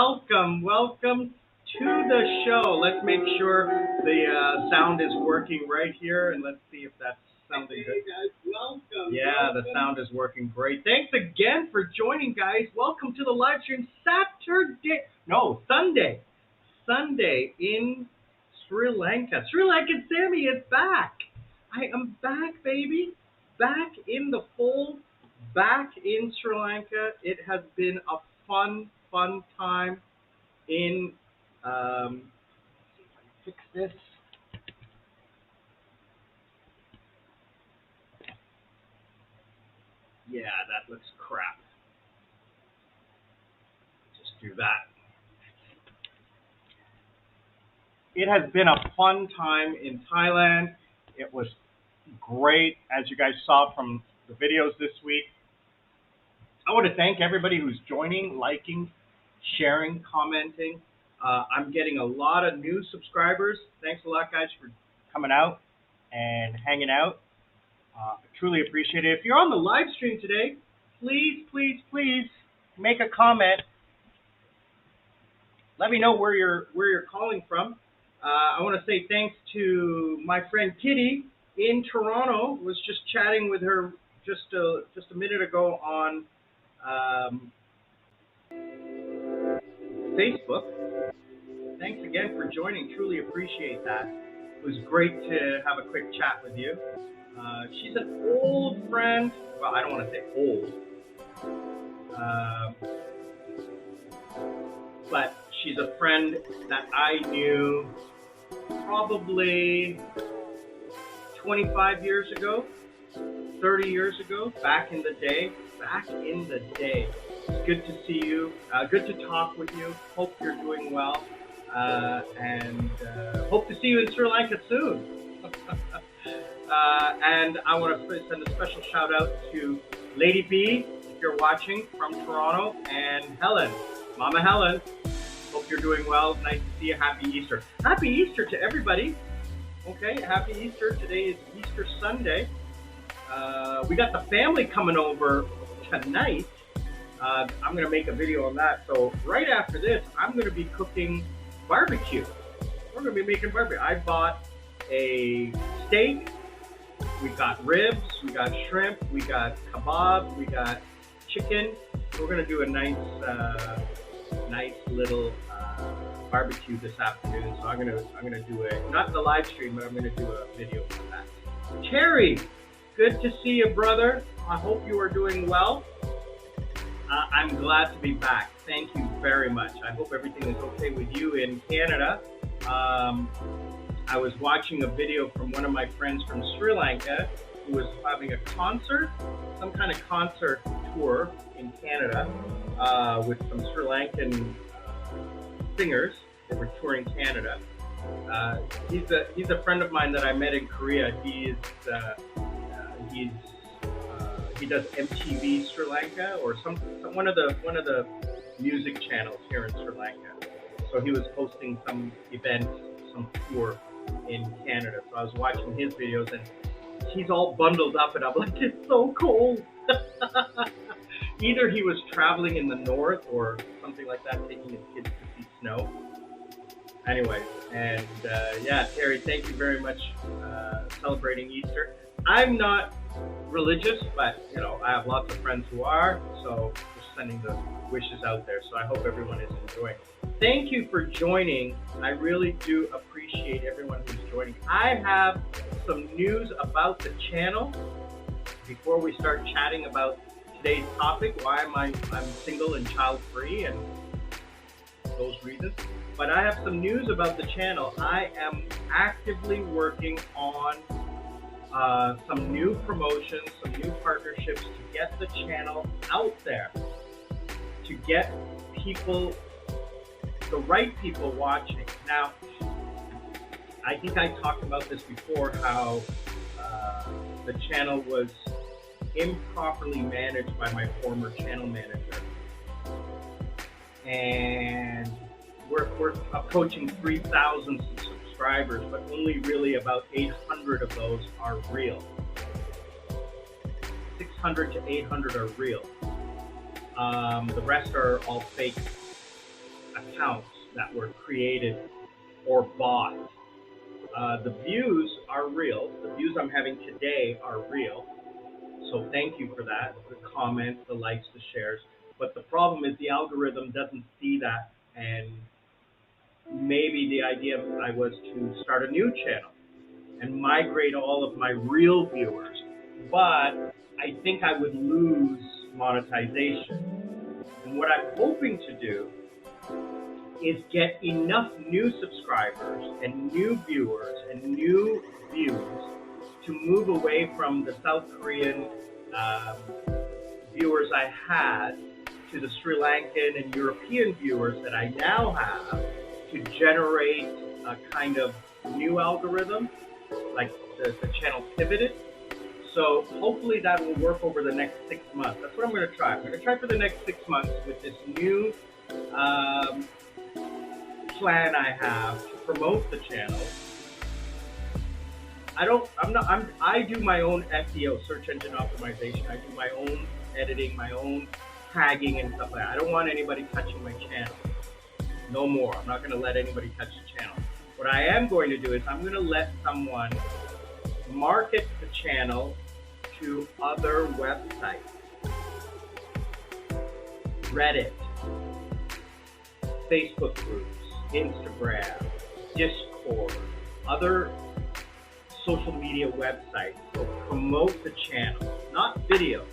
welcome to the show. Let's make sure the sound is working right here, and let's see if that's sounding good. Hey guys, welcome. Yeah, the sound is working great. Thanks again for joining, guys. Welcome to the live stream Sunday in Sri Lanka. Sri Lankan Sammy is back. I am back, baby. Back in the fold. Back in Sri Lanka. It has been a fun time in, see if I can fix this. Yeah, that looks crap. Just do that. It has been a fun time in Thailand. It was great, as you guys saw from the videos this week. I want to thank everybody who's joining, liking, sharing, commenting. I'm getting a lot of new subscribers. Thanks a lot, guys, for coming out and hanging out. I truly appreciate it. If you're on the live stream today, please make a comment. Let me know where you're calling from. I want to say thanks to my friend Kitty in Toronto. Was just chatting with her just a minute ago on Facebook. Thanks again for joining. Truly appreciate that. It was great to have a quick chat with you. She's an old friend. Well, I don't want to say old. But she's a friend that I knew probably 25 years ago, 30 years ago, back in the day. It's good to see you. Good to talk with you. Hope you're doing well. And hope to see you in Sri Lanka soon. And I want to send a special shout out to Lady B, if you're watching, from Toronto, and Helen, Mama Helen. Hope you're doing well. Nice to see you. Happy Easter. Happy Easter to everybody. Okay, happy Easter. Today is Easter Sunday. We got the family coming over tonight. I'm going to make a video on that. So right after this, I'm going to be cooking barbecue. We're going to be making barbecue. I bought a steak. We got ribs. We got shrimp. We got kebab. We got chicken. We're going to do a nice little barbecue this afternoon. So I'm gonna do not the live stream, but I'm gonna do a video for that. Terry, good to see you, brother. I hope you are doing well. I'm glad to be back. Thank you very much. I hope everything is okay with you in Canada. I was watching a video from one of my friends from Sri Lanka who was having a concert, some kind of concert tour in Canada with some Sri Lankan singers that were touring Canada. He's a friend of mine that I met in Korea. He does MTV Sri Lanka or one of the music channels here in Sri Lanka. So he was hosting some event, some tour in Canada. So I was watching his videos and he's all bundled up and I'm like, it's so cold. Either he was traveling in the north or something like that, taking his kids to see snow. Anyway, and yeah, Terry, thank you very much celebrating Easter. I'm not religious, but you know, I have lots of friends who are, so just sending the wishes out there. So I hope everyone is enjoying. Thank you for joining. I really do appreciate everyone who's joining. I have some news about the channel before we start chatting about today's topic, why I'm single and child-free and those reasons. But I have some news about the channel. I am actively working on some new promotions, some new partnerships to get the channel out there, to get people, the right people watching. Now, I think I talked about this before, how the channel was improperly managed by my former channel manager. And we're approaching 3,000 subscribers, but only really about 800 of those are real. 600 to 800 are real. The rest are all fake accounts that were created or bought. The views are real. The views I'm having today are real. So thank you for that. The comments, the likes, the shares. But the problem is the algorithm doesn't see that, and maybe the idea I was to start a new channel and migrate all of my real viewers. But I think I would lose monetization. And what I'm hoping to do is get enough new subscribers and new viewers and new views to move away from the South Korean viewers I had to the Sri Lankan and European viewers that I now have, to generate a kind of new algorithm, like the channel pivoted. So hopefully that will work over the next 6 months. That's what I'm going to try. I'm going to try for the next 6 months with this new plan I have to promote the channel. I do my own SEO, search engine optimization. I do my own editing, my own tagging and stuff like that. I don't want anybody touching my channel. No more. I'm not going to let anybody touch the channel. What I am going to do is I'm going to let someone market the channel to other websites, Reddit, Facebook groups, Instagram, Discord, other social media websites. So promote the channel, not videos,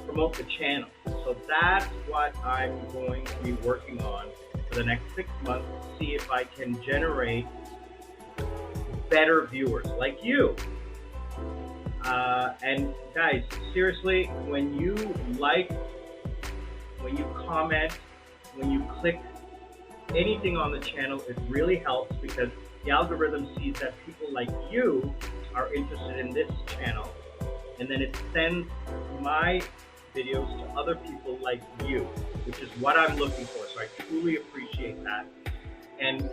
promote the channel. So that's what I'm going to be working on for the next 6 months, to see if I can generate better viewers like you. And guys, seriously, when you like, when you comment, when you click anything on the channel, it really helps, because the algorithm sees that people like you are interested in this channel, and then it sends my videos to other people like you, which is what I'm looking for. So I truly appreciate that. And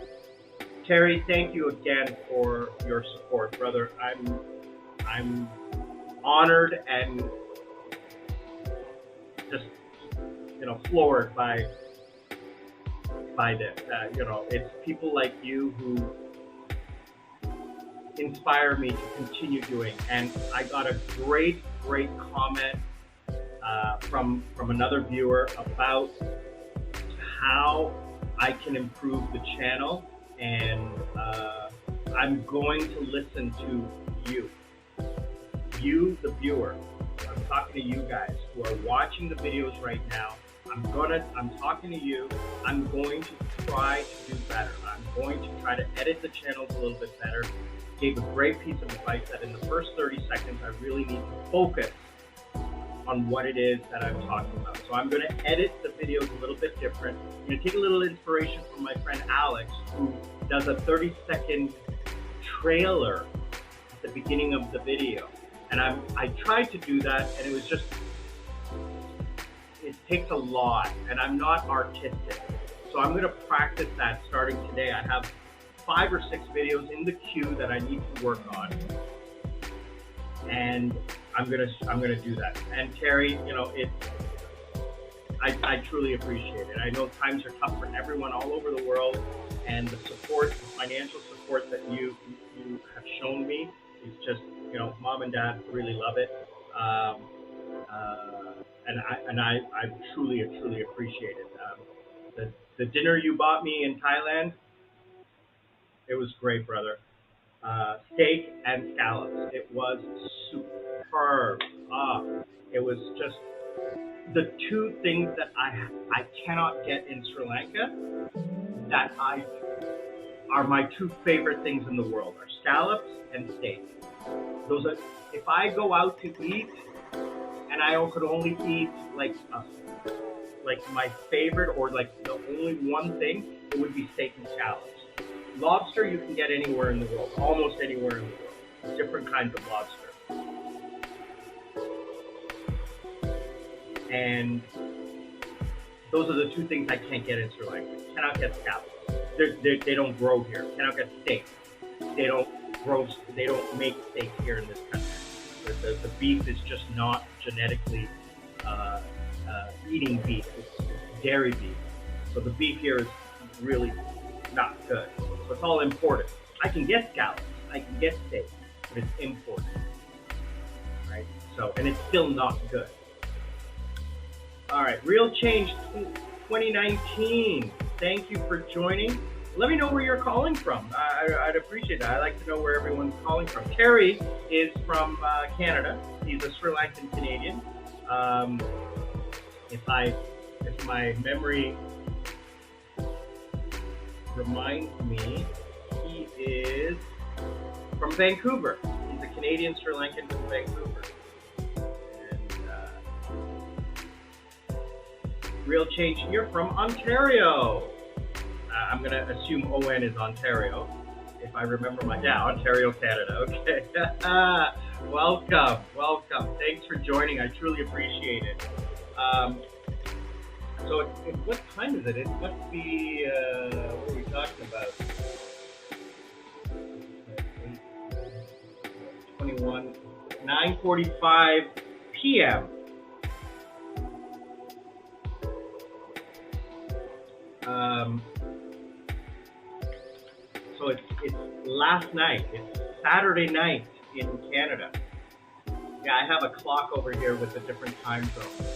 Terry, thank you again for your support, brother. I'm honored and just, floored by this. It's people like you who inspire me to continue doing. And I got a great comment from another viewer about how I can improve the channel, and I'm going to listen to you, the viewer. I'm talking to you guys who are watching the videos right now. I'm talking to you. I'm going to try to do better. I'm going to try to edit the channels a little bit better. Gave a great piece of advice that in the first 30 seconds, I really need to focus on what it is that I'm talking about. So I'm going to edit the videos a little bit different. I'm going to take a little inspiration from my friend Alex, who does a 30-second trailer at the beginning of the video. And I tried to do that, and it was just, it takes a lot, and I'm not artistic. So I'm going to practice that starting today. I have 5 or 6 videos in the queue that I need to work on, and I'm gonna do that. And Terry, I truly appreciate it. I know times are tough for everyone all over the world, and the support, the financial support that you have shown me is just, Mom and Dad really love it. And I truly appreciate it. The dinner you bought me in Thailand, it was great, brother. Steak and scallops. It was superb. It was just the 2 things that I cannot get in Sri Lanka, that are my 2 favorite things in the world, are scallops and steak. Those are, if I go out to eat and I could only eat like my favorite, or like the only one thing, it would be steak and scallops. Lobster you can get anywhere in the world, almost anywhere in the world, different kinds of lobster. And those are the 2 things I can't get in Sri Lanka. Cannot get scallops. They don't grow here. Cannot get steak. They don't make steak here in this country. The beef is just not genetically eating beef. It's dairy beef. So the beef here is really not good. So it's all imported. I can get scallops, I can get steak, but it's imported, right? So, and it's still not good. All right, Real Change 2019. Thank you for joining. Let me know where you're calling from. I'd appreciate that. I like to know where everyone's calling from. Terry is from Canada. He's a Sri Lankan Canadian. If my memory reminds me, he is from Vancouver. He's a Canadian Sri Lankan from Vancouver. Real Change, you're from Ontario. I'm going to assume ON is Ontario. If I remember Ontario, Canada. Okay. Welcome. Thanks for joining. I truly appreciate it. So what time is it? It must be, what are we talking about? 9:45 p.m. So it's last night. It's Saturday night in Canada. Yeah, I have a clock over here with a different time zone.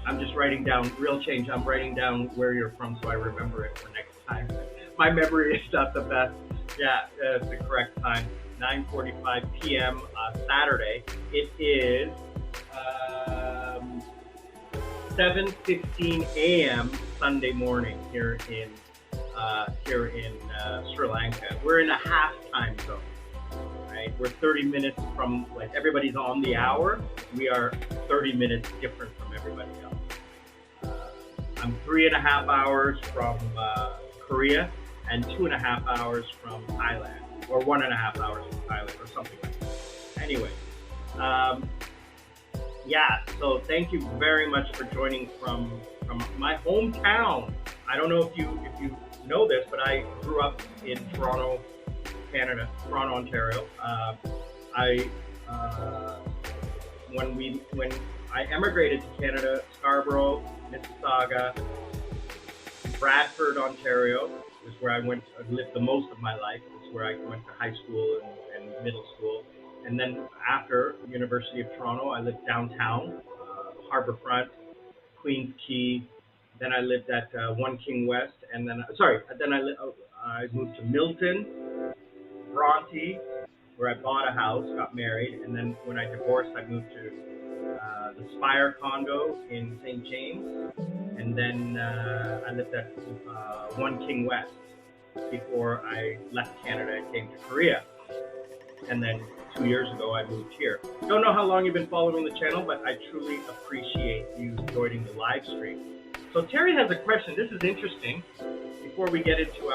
I'm just writing down, Real Change, I'm writing down where you're from so I remember it for next time. My memory is not the best. Yeah, it's the correct time. 9:45 p.m. Saturday. It is 7:15 a.m. Sunday morning here in Sri Lanka. We're in a half time zone, right? We're 30 minutes from, like, everybody's on the hour. We are 30 minutes different from everybody else. I'm 3.5 hours from Korea and 2.5 hours from Thailand, or 1.5 hours from Thailand, or something like that. Anyway, yeah, so thank you very much for joining from my hometown. I don't know if you know this, but I grew up in Toronto, Canada, Toronto, Ontario. When I emigrated to Canada, Scarborough, Mississauga, Bradford, Ontario is where I lived the most of my life. It's where I went to high school and middle school. And then after University of Toronto, I lived downtown, Harbourfront, Queens Quay. Then I lived at One King West, and then I moved to Milton, Bronte, where I bought a house, got married, and then when I divorced, I moved to the Spire condo in St. James, and then I lived at One King West before I left Canada and came to Korea. And then 2 years ago, I moved here. Don't know how long you've been following the channel, but I truly appreciate you joining the live stream. So Terry has a question. This is interesting. Before we get into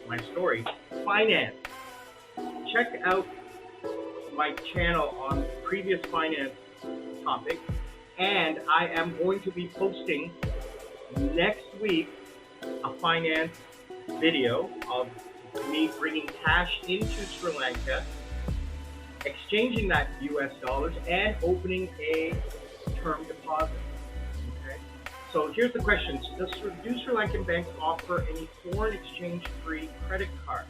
my story, finance. Check out my channel on previous finance topics, and I am going to be posting next week a finance video of me bringing cash into Sri Lanka, exchanging that US dollars, and opening a term deposit. Okay. So here's the question: do Sri Lankan banks offer any foreign exchange-free credit cards?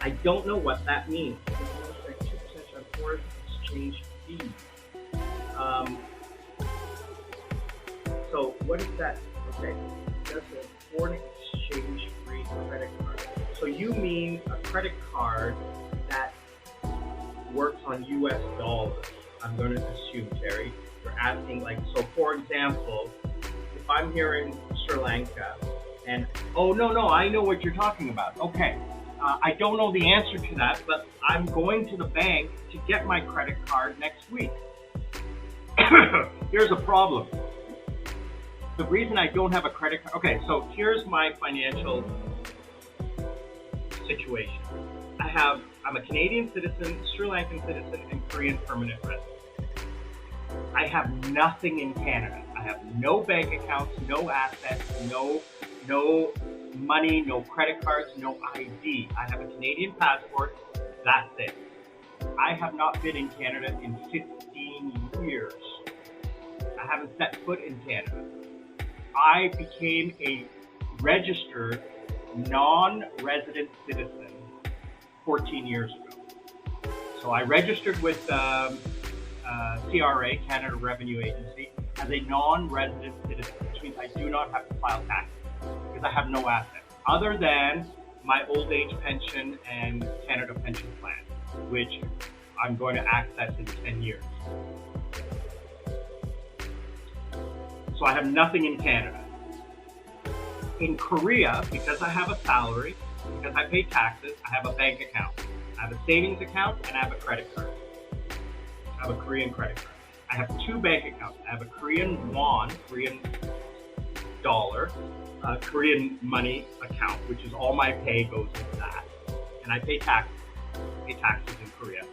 I don't know what that means. 2% on foreign exchange fees. So what is that? Okay, that's a foreign exchange-free credit card. So you mean a credit card that works on US dollars? I'm going to assume, Terry, you're asking, like, so for example, if I'm here in Sri Lanka and, oh, no, I know what you're talking about. Okay. I don't know the answer to that, but I'm going to the bank to get my credit card next week. Here's a problem. The reason I don't have a credit card, okay, so here's my financial situation. I'm a Canadian citizen, Sri Lankan citizen, and Korean permanent resident. I have nothing in Canada. I have no bank accounts, no assets, no money, no credit cards, no ID. I have a Canadian passport. That's it. I have not been in Canada in 15 years, I haven't set foot in Canada. I became a registered non-resident citizen 14 years ago. So I registered with CRA, Canada Revenue Agency, as a non-resident citizen, which means I do not have to file taxes because I have no assets other than my old age pension and Canada Pension Plan, which I'm going to access in 10 years. So I have nothing in Canada. In Korea, because I have a salary, because I pay taxes, I have a bank account. I have a savings account and I have a credit card. I have a Korean credit card. I have two bank accounts. I have a Korean won, Korean dollar, Korean money account, which is all my pay goes into that. And I pay taxes. I pay taxes in Korea.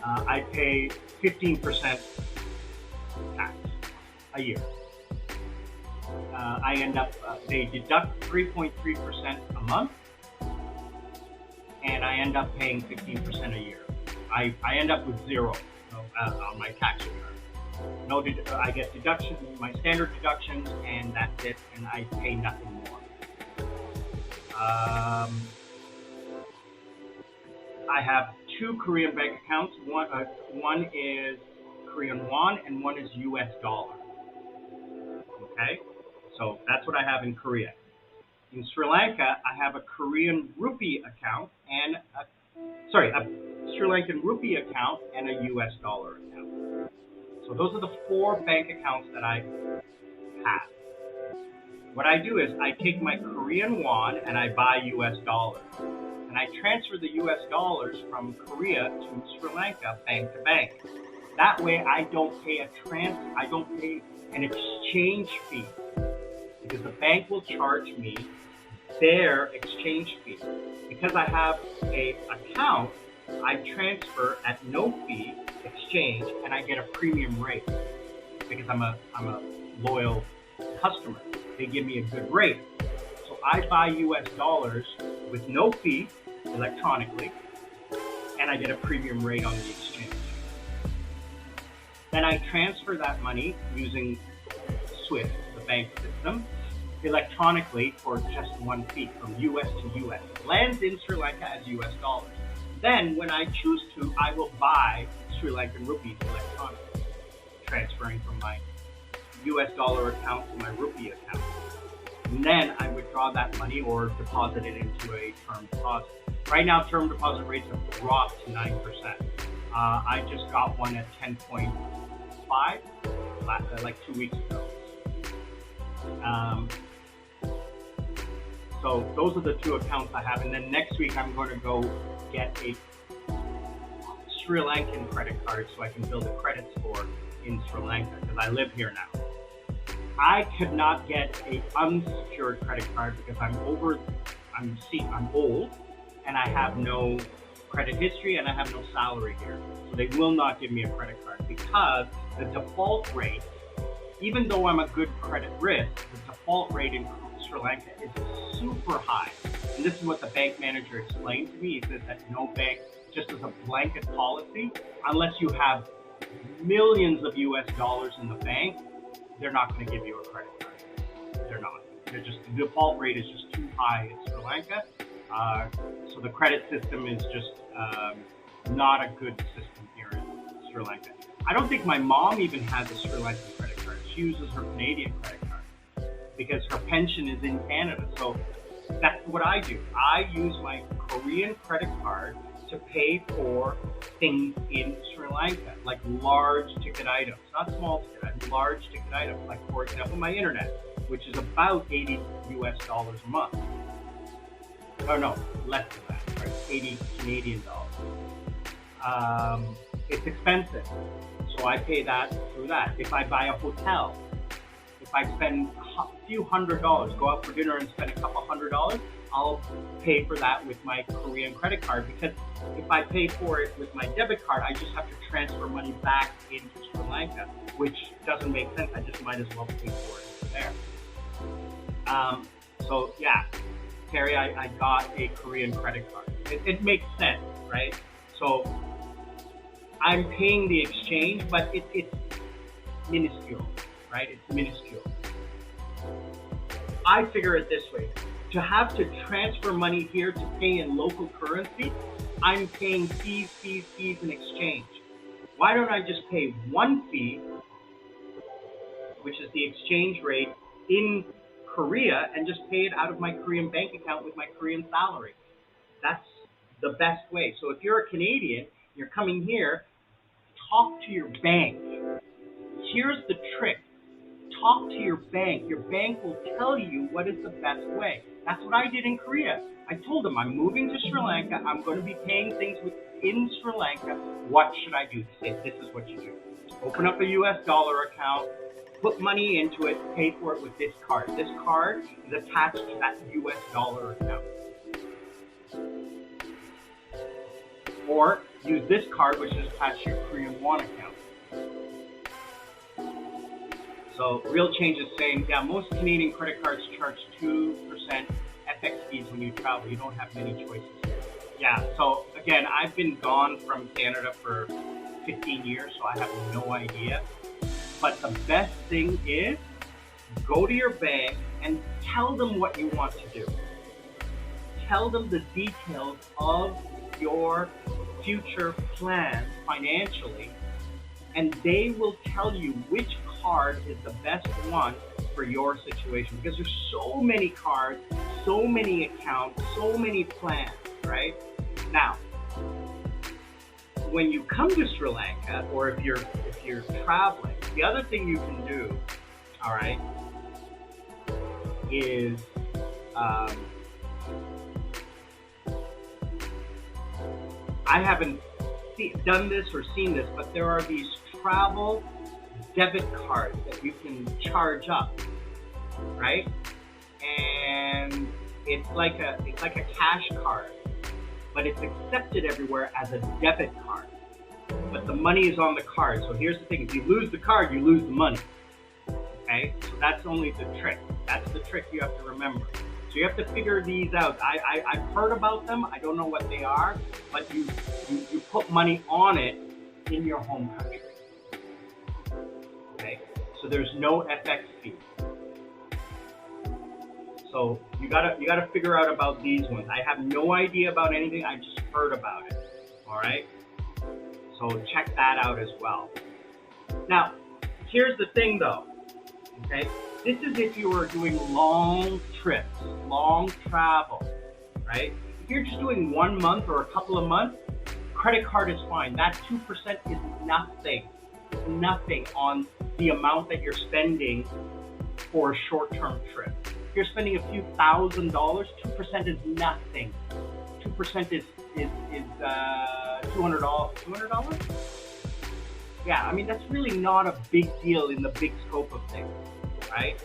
I pay 15% tax a year. I end up, they deduct 3.3% a month, and I end up paying 15% a year. I end up with zero on my tax return. No, I get deductions, my standard deductions, and that's it, and I pay nothing more. I have two Korean bank accounts. One is Korean won, and one is US dollar. Okay, so that's what I have in Korea. In Sri Lanka, I have a Korean rupee account and a Sri Lankan rupee account and a US dollar account. So those are the four bank accounts that I have. What I do is I take my Korean won and I buy US dollars. And I transfer the US dollars from Korea to Sri Lanka bank to bank. That way I don't pay an exchange fee, because the bank will charge me their exchange fee. Because I have a account, I transfer at no fee exchange, and I get a premium rate because I'm a loyal customer. They give me a good rate. So I buy US dollars with no fee electronically, and I get a premium rate on the exchange. Then I transfer that money using SWIFT, the bank system, electronically for just one fee from US to US. It lands in Sri Lanka as US dollars. Then when I choose to, I will buy Sri Lankan rupees electronically, transferring from my US dollar account to my rupee account. And then I withdraw that money or deposit it into a term deposit. Right now, term deposit rates have dropped to 9%. I just got one at 10.5 like 2 weeks ago. So those are the two accounts I have. And then next week, I'm going to go get a Sri Lankan credit card so I can build a credit score in Sri Lanka because I live here now. I could not get an unsecured credit card because I'm old, and I have no credit history and I have no salary here. So they will not give me a credit card because the default rate, even though I'm a good credit risk, the default rate in Sri Lanka is super high. And this is what the bank manager explained to me. He says that no bank, just as a blanket policy, unless you have millions of US dollars in the bank, they're not going to give you a credit card. They're not. The default rate is just too high in Sri Lanka. So the credit system is just not a good system here in Sri Lanka. I don't think my mom even has a Sri Lankan credit card. She uses her Canadian credit card because her pension is in Canada. So that's what I do. I use my Korean credit card to pay for things in Sri Lanka, like large ticket items, not small ticket items, large ticket items, like for example, my internet, which is about $80 US a month. Oh no, less than that, right? 80 Canadian dollars. It's expensive, so I pay that through that. If I buy a hotel, if I spend a few $100s, go out for dinner and spend a couple $100s, I'll pay for that with my Korean credit card, because if I pay for it with my debit card, I just have to transfer money back into Sri Lanka, which doesn't make sense. I just might as well pay for it there. So yeah, Terry, I got a Korean credit card. It makes sense, right? So I'm paying the exchange, but it's minuscule, right? It's minuscule. I figure it this way. To have to transfer money here to pay in local currency, I'm paying fees in exchange. Why don't I just pay one fee, which is the exchange rate in Korea, and just pay it out of my Korean bank account with my Korean salary? That's the best way. So if you're a Canadian, you're coming here, talk to your bank. Here's the trick. Talk to your bank. Your bank will tell you what is the best way. That's what I did in Korea. I told them I'm moving to Sri Lanka. I'm going to be paying things in Sri Lanka. What should I do? They say, this is what you do. Open up a US dollar account, put money into it, pay for it with this card. This card is attached to that US dollar account. Or use this card, which is attached to your Korean won account. So Real Change is saying, yeah, most Canadian credit cards charge 2% FX fees when you travel. You don't have many choices. Yeah, so again, I've been gone from Canada for 15 years, so I have no idea. But the best thing is, go to your bank and tell them what you want to do. Tell them the details of your future plans financially, and they will tell you which card is the best one for your situation, because there's so many cards, so many accounts, so many plans, right? Now, when you come to Sri Lanka, or if you're traveling, the other thing you can do, all right, is I haven't done this or seen this, but there are these travel debit cards that you can charge up, right? And it's like a cash card, but it's accepted everywhere as a debit card. But the money is on the card. So here's the thing: if you lose the card, you lose the money. Okay, so that's only the trick. That's the trick you have to remember. So you have to figure these out. I've heard about them. I don't know what they are, but you put money on it in your home country. Okay, so there's no FX fee. So you gotta figure out about these ones. I have no idea about anything. I just heard about it. All right. So check that out as well. Now, here's the thing, though. Okay, this is if you are doing long trips, long travel, right? If you're just doing 1 month or a couple of months, credit card is fine. That 2% is nothing. It's nothing on the amount that you're spending for a short-term trip. If you're spending a few $1,000s, 2% is nothing. 2% is $200. $200? Yeah, I mean, that's really not a big deal in the big scope of things, right?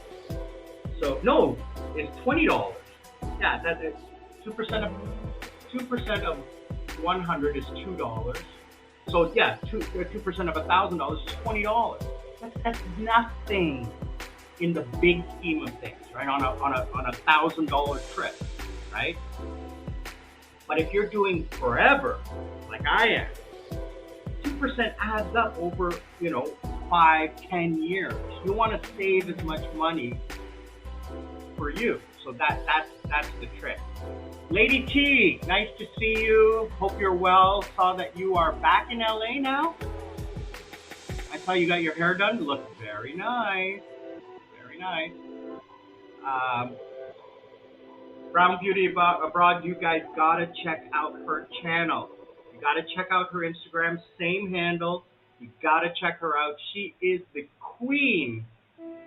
So no, it's $20. Yeah, that is 2% of 100 is $2. So yeah, 2% of $1,000 is $20. That's nothing in the big scheme of things, right? On a $1,000 trip, right? But if you're doing forever, like I am, 2% adds up over, 5-10 years. You want to save as much money for you. So that's the trick. Lady T, nice to see you. Hope you're well. Saw that you are back in LA now. I saw you got your hair done. Looked very nice. Very nice. Brown Beauty Abroad, you guys gotta check out her channel. You gotta check out her Instagram, same handle. You gotta check her out. She is the queen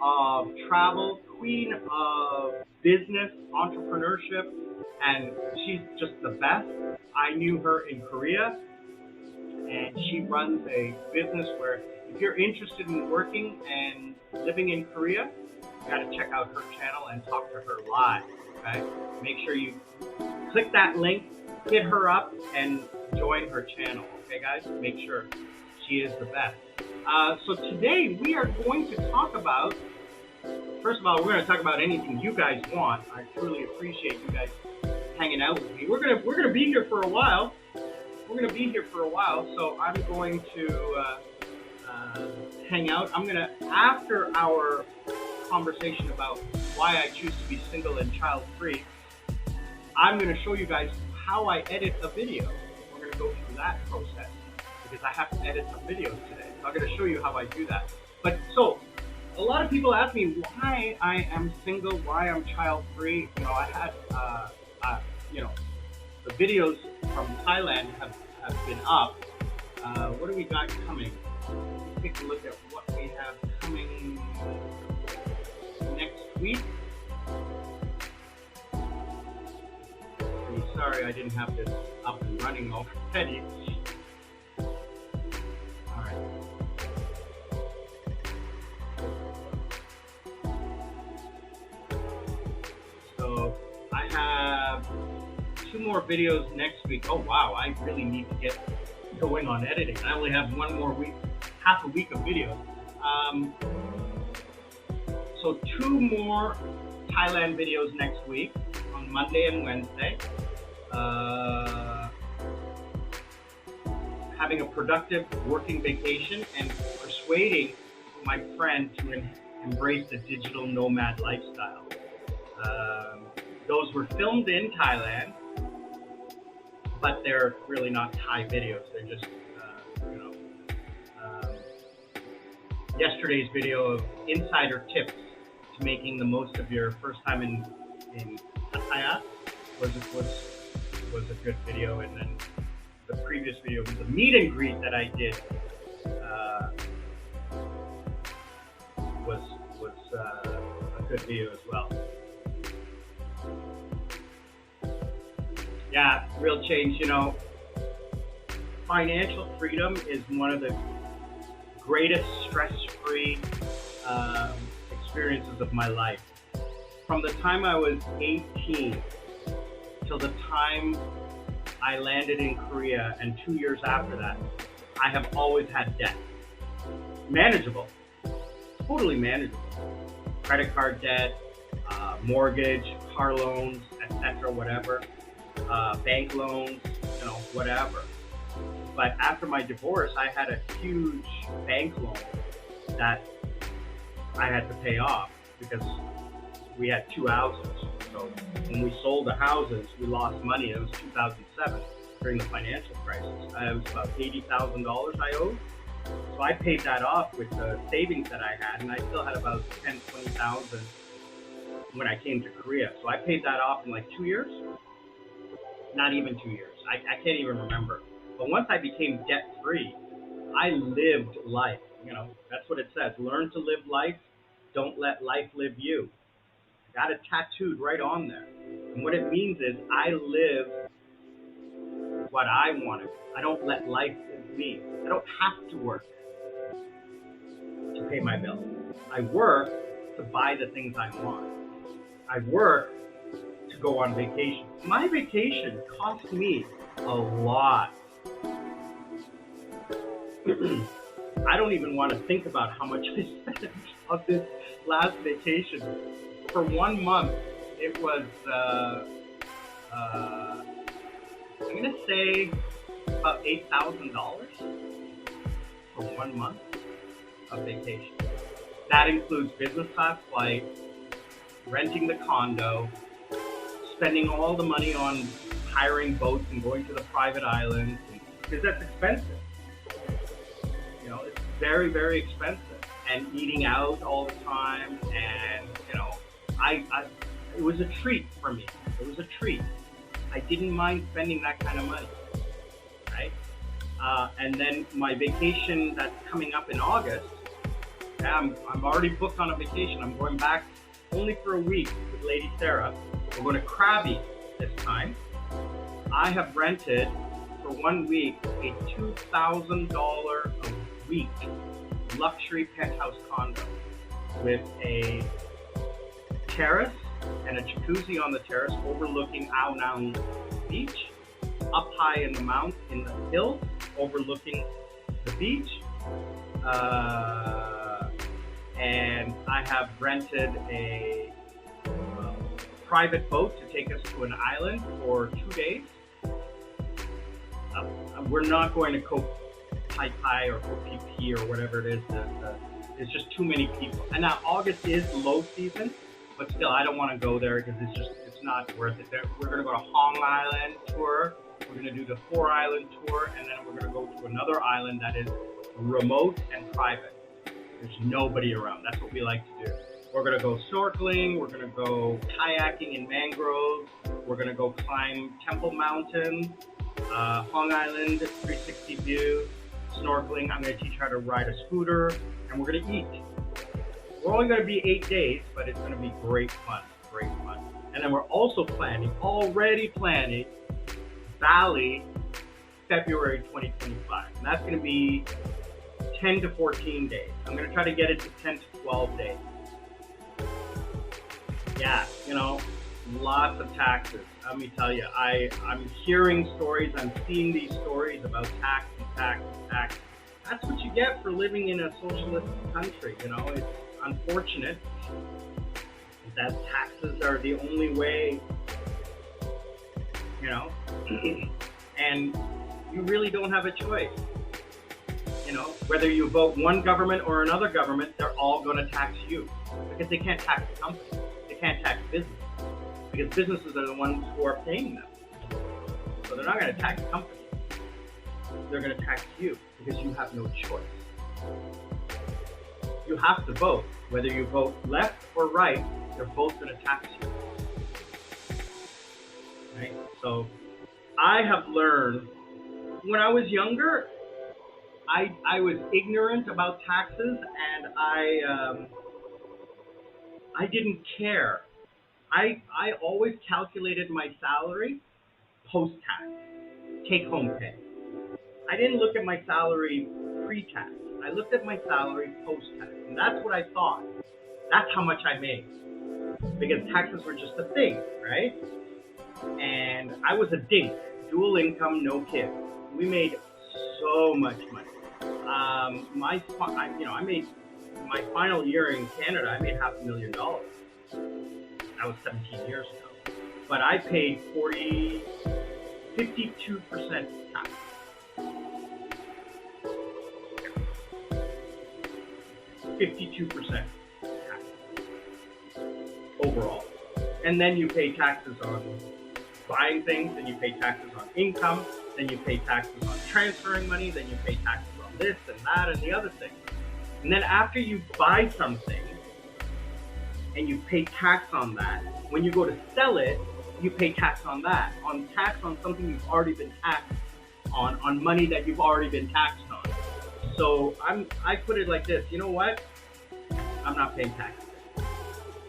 of travel, queen of business, entrepreneurship, and she's just the best. I knew her in Korea, and she runs a business where if you're interested in working and living in Korea, you gotta check out her channel and talk to her live. Okay? Make sure you click that link, hit her up, and join her channel. Okay, guys? Make sure she is the best. So today we are going to talk about, first of all, we're going to talk about anything you guys want. I truly appreciate you guys hanging out with me. We're gonna be here for a while. we're gonna be here for a while, so I'm going to hang out. I'm gonna, after our conversation about why I choose to be single and child-free, I'm gonna show you guys how I edit a video. We're gonna go through that process because I have to edit some videos today. So I'm gonna show you how I do that. But so, a lot of people ask me why I am single, why I'm child-free. You know, I had, you know, the videos from Thailand have been up. What do we got coming? Let's take a look at what we have coming next week. I'm sorry I didn't have this up and running already. Alright. So I have 2 more videos next week. Oh wow, I really need to get going on editing. I only have 1 more week, half a week of videos. So 2 more Thailand videos next week on Monday and Wednesday. Having a productive working vacation and persuading my friend to embrace the digital nomad lifestyle. Those were filmed in Thailand, but they're really not Thai videos. They're just, you know, yesterday's video of insider tips to making the most of your first time in Pattaya was a good video, and then the previous video was the meet and greet that I did was a good video as well. Yeah, real change. You know, financial freedom is one of the greatest stress-free experiences of my life. From the time I was 18 till the time I landed in Korea, and 2 years after that, I have always had debt. Manageable, totally manageable. Credit card debt, mortgage, car loans, etc., whatever. Bank loans, you know, whatever. But after my divorce, I had a huge bank loan that I had to pay off because we had 2 houses. So when we sold the houses, we lost money. It was 2007 during the financial crisis. It was about $80,000 I owed. So I paid that off with the savings that I had, and I still had about 10, 20,000 when I came to Korea. So I paid that off in like 2 years. Not even 2 years. I can't even remember. But once I became debt-free, I lived life. You know, that's what it says. Learn to live life. Don't let life live you. I got it tattooed right on there. And what it means is I live what I want to. I don't let life live me. I don't have to work to pay my bills. I work to buy the things I want. I work to go on vacation. My vacation cost me a lot. I don't even want to think about how much I spent on this last vacation. For 1 month, it was, I'm going to say about $8,000 for 1 month of vacation. That includes business class flight, renting the condo, spending all the money on hiring boats and going to the private islands, because that's expensive. You know, it's very, very expensive. And eating out all the time, and you know, it was a treat for me. It was a treat. I didn't mind spending that kind of money, right? And then my vacation that's coming up in August, I'm already booked on a vacation. I'm going back only for a week with Lady Sarah. We're going to Krabi this time. I have rented for 1 week a $2,000 a week luxury penthouse condo with a terrace and a jacuzzi on the terrace overlooking Ao Nang Beach, up high in the hills overlooking the beach. And I have rented a private boat to take us to an island for 2 days. We're not going to Ko Pai Pai or Ko Pi or whatever it is. It's just too many people. And now August is low season, but still, I don't want to go there because it's not worth it. We're going to go to Hong Island tour. We're going to do the 4-island tour, and then we're going to go to another island that is remote and private. There's nobody around. That's what we like to do. We're going to go snorkeling. We're going to go kayaking in mangroves. We're going to go climb Temple Mountain, Hong Island 360 view, snorkeling. I'm going to teach her how to ride a scooter, and we're going to eat. We're only going to be 8 days, but it's going to be great fun, great fun. And then we're also already planning, Bali, February 2025. And that's going to be 10 to 14 days. I'm going to try to get it to 10 to 12 days. Yeah, you know, lots of taxes. Let me tell you, I'm hearing stories, I'm seeing these stories about tax and tax and tax. That's what you get for living in a socialist country, you know. It's unfortunate that taxes are the only way, you know, and you really don't have a choice. You know, whether you vote one government or another government, they're all going to tax you because they can't tax the company. They can't tax business because businesses are the ones who are paying them. So they're not going to tax companies. They're going to tax you because you have no choice. You have to vote. Whether you vote left or right, they're both going to tax you. Right? So I have learned, when I was younger, I was ignorant about taxes, and I didn't care. I always calculated my salary post-tax, take-home pay. I didn't look at my salary pre-tax. I looked at my salary post-tax, and that's what I thought. That's how much I made, because taxes were just a thing, right? And I was a dink, dual income, no kids. We made so much money. I made my final year in Canada. I made $500,000. That was 17 years ago. But I paid 52% tax. $52% tax overall. And then you pay taxes on buying things, then you pay taxes on income, then you pay taxes on transferring money, then you pay taxes on this and that and the other thing. And then after you buy something and you pay tax on that, when you go to sell it, you pay tax on that, on tax on something you've already been taxed on money that you've already been taxed on. So I put it like this, you know what? I'm not paying taxes.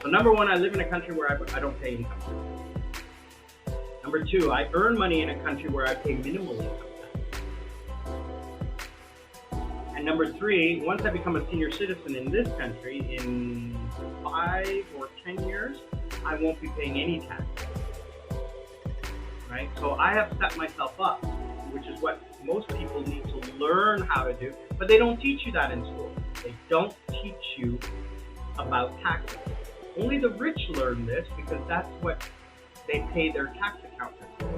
So number one, I live in a country where I don't pay income tax. Number two, I earn money in a country where I pay minimal income tax. And number three, once I become a senior citizen in this country, in 5 or 10 years, I won't be paying any tax. Right? So I have set myself up, which is what most people need to learn how to do, but they don't teach you that in school. They don't teach you about taxes. Only the rich learn this because that's what they pay their tax accountants for.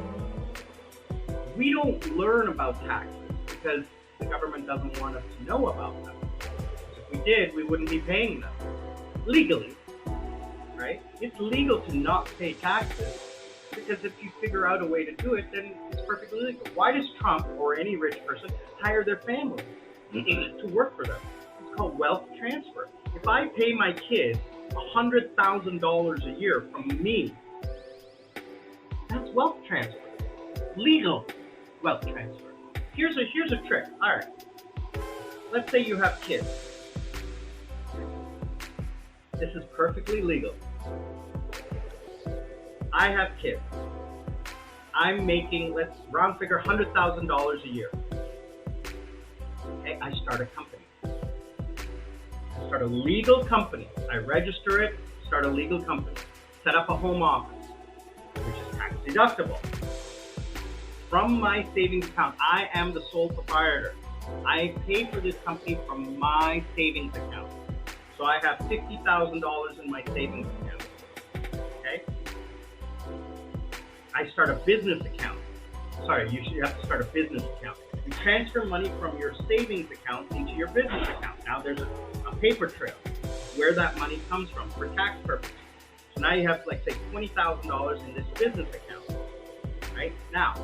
We don't learn about taxes because the government doesn't want us to know about them. If we did, we wouldn't be paying them legally, right? It's legal to not pay taxes because if you figure out a way to do it, then it's perfectly legal. Why does Trump or any rich person hire their family to work for them? It's called wealth transfer. If I pay my kids $100,000 a year from me, that's wealth transfer. Legal wealth transfer. Here's a trick. All right. Let's say you have kids. This is perfectly legal. I have kids. I'm making, let's round figure, $100,000 a year. Okay, I start a company. I start a legal company. I register it, start a legal company. Set up a home office, which is tax deductible. From my savings account, I am the sole proprietor. I pay for this company from my savings account. So I have $50,000 in my savings account. Okay? I start a business account. sorry, you have to start a business account. You transfer money from your savings account into your business account. Now there's a paper trail where that money comes from for tax purposes. So now you have, like, say, $20,000 in this business account, right? Now,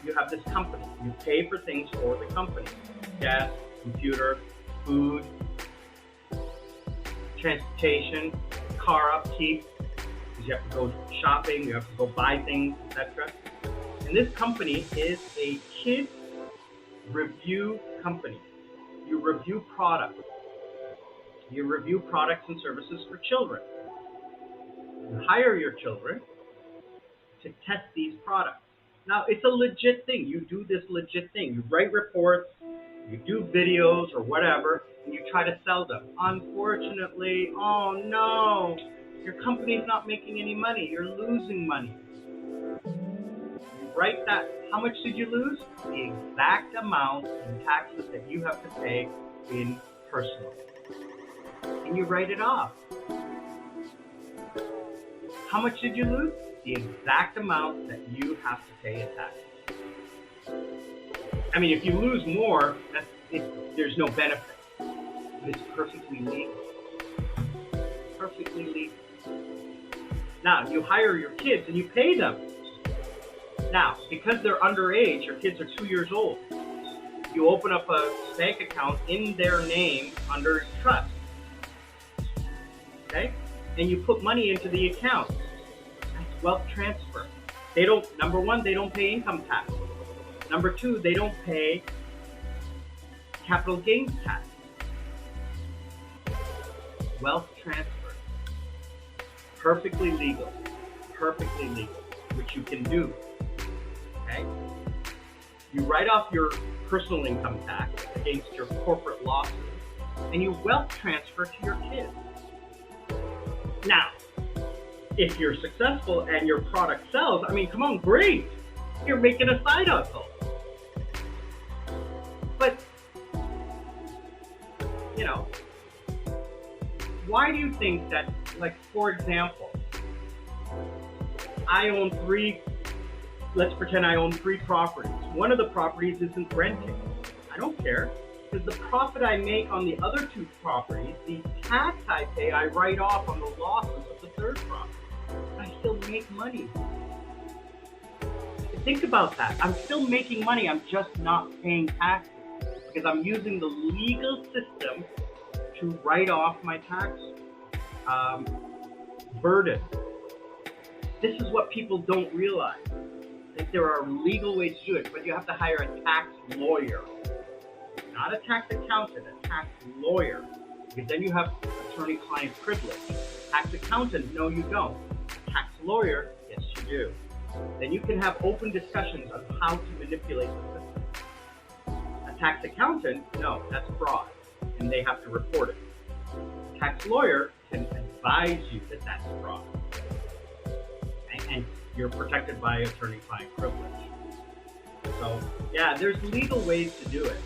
you have this company. You pay for things for the company. Gas, computer, food, transportation, car upkeep, because you have to go shopping, you have to go buy things, etc. And this company is a kid review company. You review products. You review products and services for children. You hire your children to test these products. Now, it's a legit thing. You do this legit thing. You write reports, you do videos or whatever, and you try to sell them. Unfortunately, oh no, your company's not making any money. You're losing money. You write that. How much did you lose? The exact amount in taxes that you have to pay in personal. And you write it off. How much did you lose? The exact amount that you have to pay in taxes. I mean, if you lose more, there's no benefit. But it's perfectly legal. Perfectly legal. Now, you hire your kids and you pay them. Now, because they're underage, your kids are 2 years old, you open up a bank account in their name under trust. Okay? And you put money into the account. That's wealth transfer. Number one, they don't pay income tax. Number two, they don't pay capital gains tax. Wealth transfer. Perfectly legal. Perfectly legal. Which you can do. Okay? You write off your personal income tax against your corporate losses, and you wealth transfer to your kids. Now, if you're successful and your product sells, I mean, come on, great. You're making a side hustle. But, why do you think that, like, for example, let's pretend I own 3 properties. One of the properties isn't renting. I don't care, because the profit I make on the other 2 properties, the tax I pay, I write off on the losses of the 3rd property. I still make money. Think about that. I'm still making money. I'm just not paying taxes because I'm using the legal system to write off my tax burden. This is what people don't realize. That there are legal ways to do it, but you have to hire a tax lawyer. Not a tax accountant, a tax lawyer. Because then you have attorney-client privilege. Tax accountant, no you don't. A tax lawyer, yes you do. Then you can have open discussions on how to manipulate the system. A tax accountant, no, that's fraud, and they have to report it. A tax lawyer can advise you that that's fraud. And you're protected by attorney-client privilege. So, yeah, there's legal ways to do it.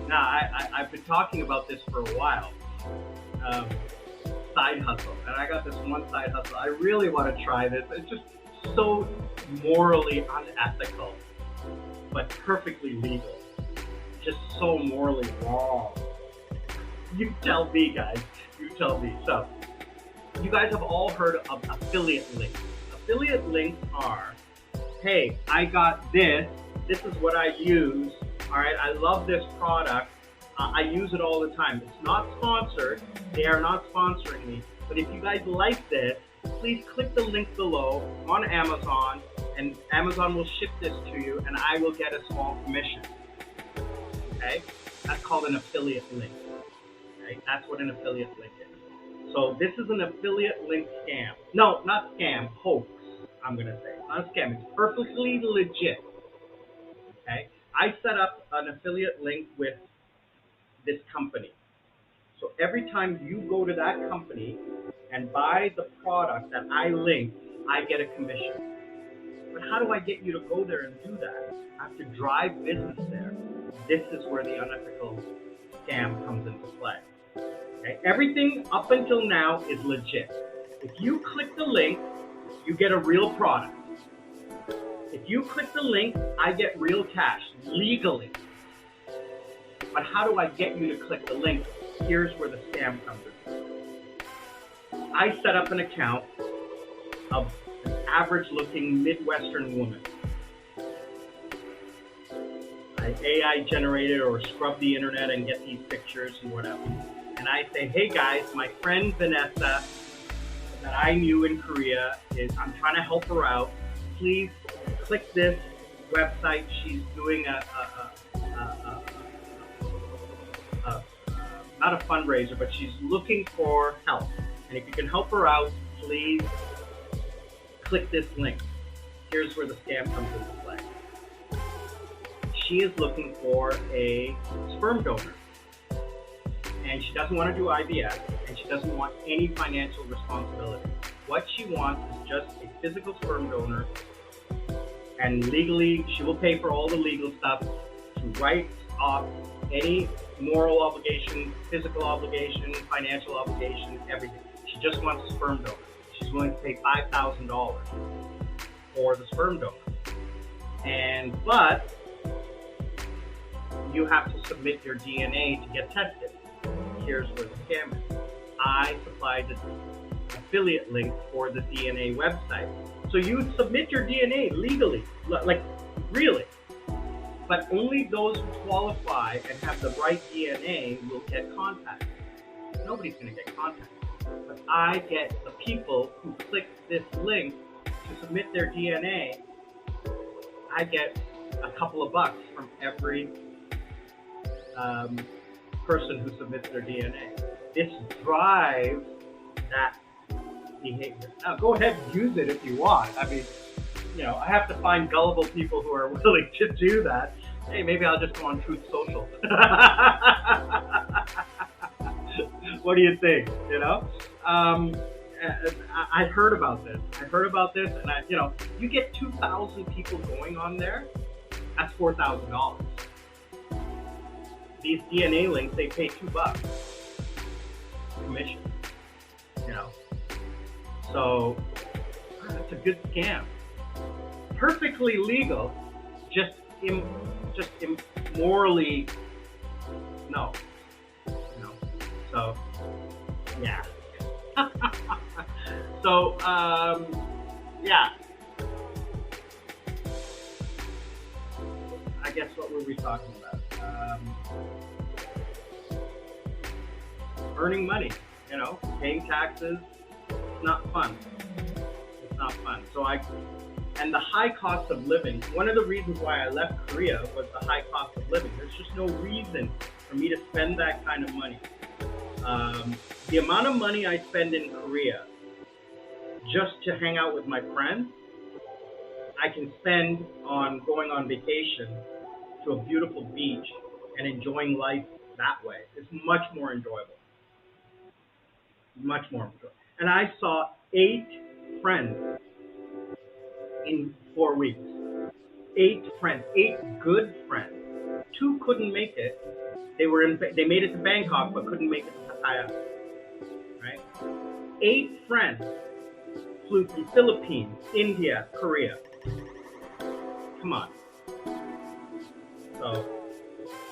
Now, I've been talking about this for a while. Side hustle. And I got this one side hustle. I really want to try this. It's just so morally unethical, but perfectly legal. Just so morally wrong. You tell me, guys. You tell me. So, you guys have all heard of affiliate links. Affiliate links are, hey, I got this. This is what I use. All right, I love this product. I use it all the time. It's not sponsored. They are not sponsoring me. But if you guys like this, please click the link below on Amazon, and Amazon will ship this to you, and I will get a small commission. Okay? That's called an affiliate link. Okay? That's what an affiliate link is. So this is an affiliate link scam. No, not scam, hoax, I'm going to say. Not a scam. It's perfectly legit. Okay? I set up an affiliate link with this company. So every time you go to that company and buy the product that I linked, I get a commission. But how do I get you to go there and do that? I have to drive business there. This is where the unethical scam comes into play. Okay? Everything up until now is legit. If you click the link, you get a real product. If you click the link, I get real cash, legally. But how do I get you to click the link? Here's where the scam comes in. I set up an account of an average-looking Midwestern woman. I AI generated or scrub the internet and get these pictures and whatever. And I say, hey guys, my friend Vanessa that I knew in Korea I'm trying to help her out. Please click this website. She's doing not a fundraiser, but she's looking for help. And if you can help her out, please click this link. Here's where the scam comes into play. She is looking for a sperm donor. And she doesn't want to do IVF, and she doesn't want any financial responsibility. What she wants is just a physical sperm donor, and legally, she will pay for all the legal stuff to write off any moral obligation, physical obligation, financial obligation, everything. She just wants a sperm donor. She's willing to pay $5,000 for the sperm donor. But you have to submit your DNA to get tested. Here's where the scam is. I supplied the affiliate link for the DNA website. So you submit your DNA legally, like really. But only those who qualify and have the right DNA will get contacted. Nobody's going to get contacted. But I get the people who click this link to submit their DNA. I get a couple of bucks from every person who submits their DNA. This drives that behavior. Now, go ahead and use it if you want. I mean, I have to find gullible people who are willing to do that. Hey, maybe I'll just go on Truth Social. What do you think? I heard about this. And you get 2,000 people going on there. That's $4,000. These DNA links, they pay $2 commission. So it's a good scam. Perfectly legal, just immorally no. So yeah. So yeah. I guess what were we talking about? Earning money, paying taxes. It's not fun. It's not fun. And the high cost of living. One of the reasons why I left Korea was the high cost of living. There's just no reason for me to spend that kind of money. The amount of money I spend in Korea just to hang out with my friends, I can spend on going on vacation to a beautiful beach and enjoying life that way. It's much more enjoyable. Much more enjoyable. And I saw 8 friends in 4 weeks. 8 friends, 8 good friends. 2 couldn't make it. They made it to Bangkok but couldn't make it to Pattaya. Right? 8 friends flew from Philippines, India, Korea. Come on. So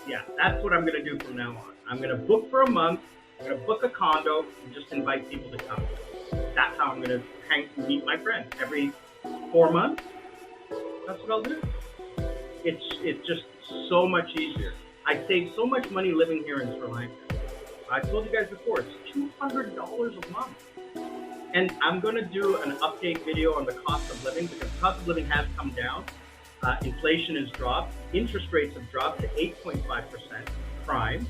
yeah, that's what I'm gonna do from now on. I'm gonna book for a month. I'm gonna book a condo and just invite people to come. That's how I'm gonna meet my friends every 4 months. That's what I'll do. It's just so much easier. I save so much money living here in Sri Lanka. I told you guys before, it's $200 a month. And I'm going to do an update video on the cost of living because the cost of living has come down. Inflation has dropped. Interest rates have dropped to 8.5% prime.